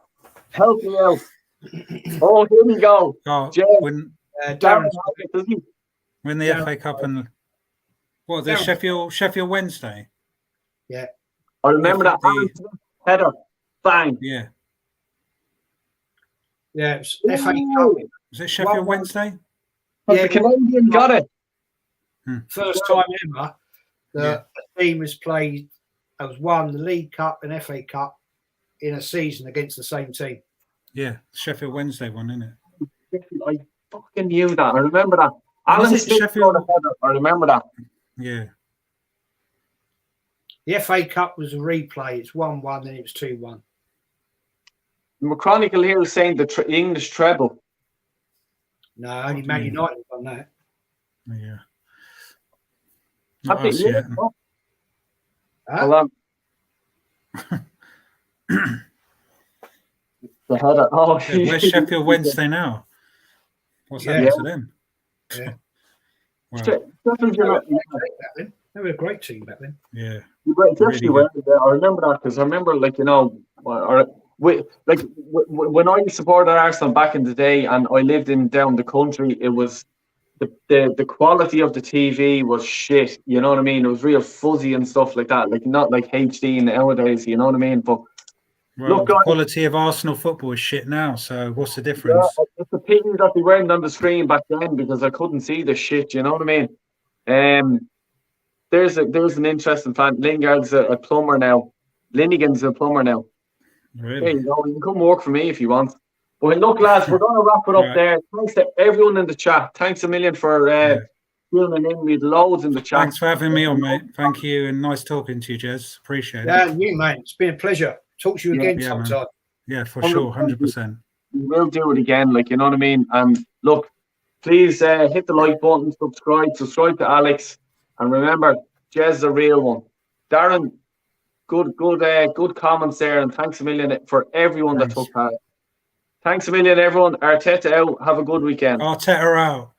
Help me out. Oh, here we go. Oh, Jez, when Darren, the Darren, FA Cup and what? The Darren. Sheffield Wednesday. Yeah. I remember that header. Bang. Yeah. Yeah, it was FA Cup. Was it Sheffield Wednesday? Yeah, the Canadian got it. First time ever that a team has won the League Cup and FA Cup in a season against the same team. Yeah, Sheffield Wednesday one, isn't it? I fucking knew that. I remember that. Alan Smith Sheffield? I remember that. Yeah. The FA Cup was a replay. It's 1-1, then it was 2-1. McChronicle here is saying the English treble. No, only Man United won that. Yeah. I Not think us yet. Hold on. The header. Oh, Yeah, where's Sheffield Wednesday now? What's happened to them? Yeah. Well, They were a great team back then. Yeah. Really I remember that because I remember, when I supported Arsenal back in the day and I lived down the country, it was the quality of the TV was shit. You know what I mean? It was real fuzzy and stuff like that, like not like HD nowadays. You know what I mean? But well, the quality of Arsenal football is shit now. So what's the difference? Yeah, it's a pity that they weren't on the screen back then because I couldn't see the shit. You know what I mean? There's an interesting fan. Lingard's a plumber now. Linnigan's a plumber now. Really? There you go. You can come work for me if you want. But look, lads, we're going to wrap it up there. Thanks to everyone in the chat. Thanks a million for tuning in. We had loads in the chat. Thanks for having me on, mate. Thank you, and nice talking to you, Jez. Appreciate it. Yeah, you, mate. It's been a pleasure. Talk to you again sometime. Yeah, for sure, 100%. We will do it again, you know what I mean? And look, please hit the like button, subscribe to Alex, and remember, Jez is a real one. Darren, good comments there, and thanks a million for everyone that took part. Thanks a million, everyone. Arteta out. Have a good weekend. Arteta out.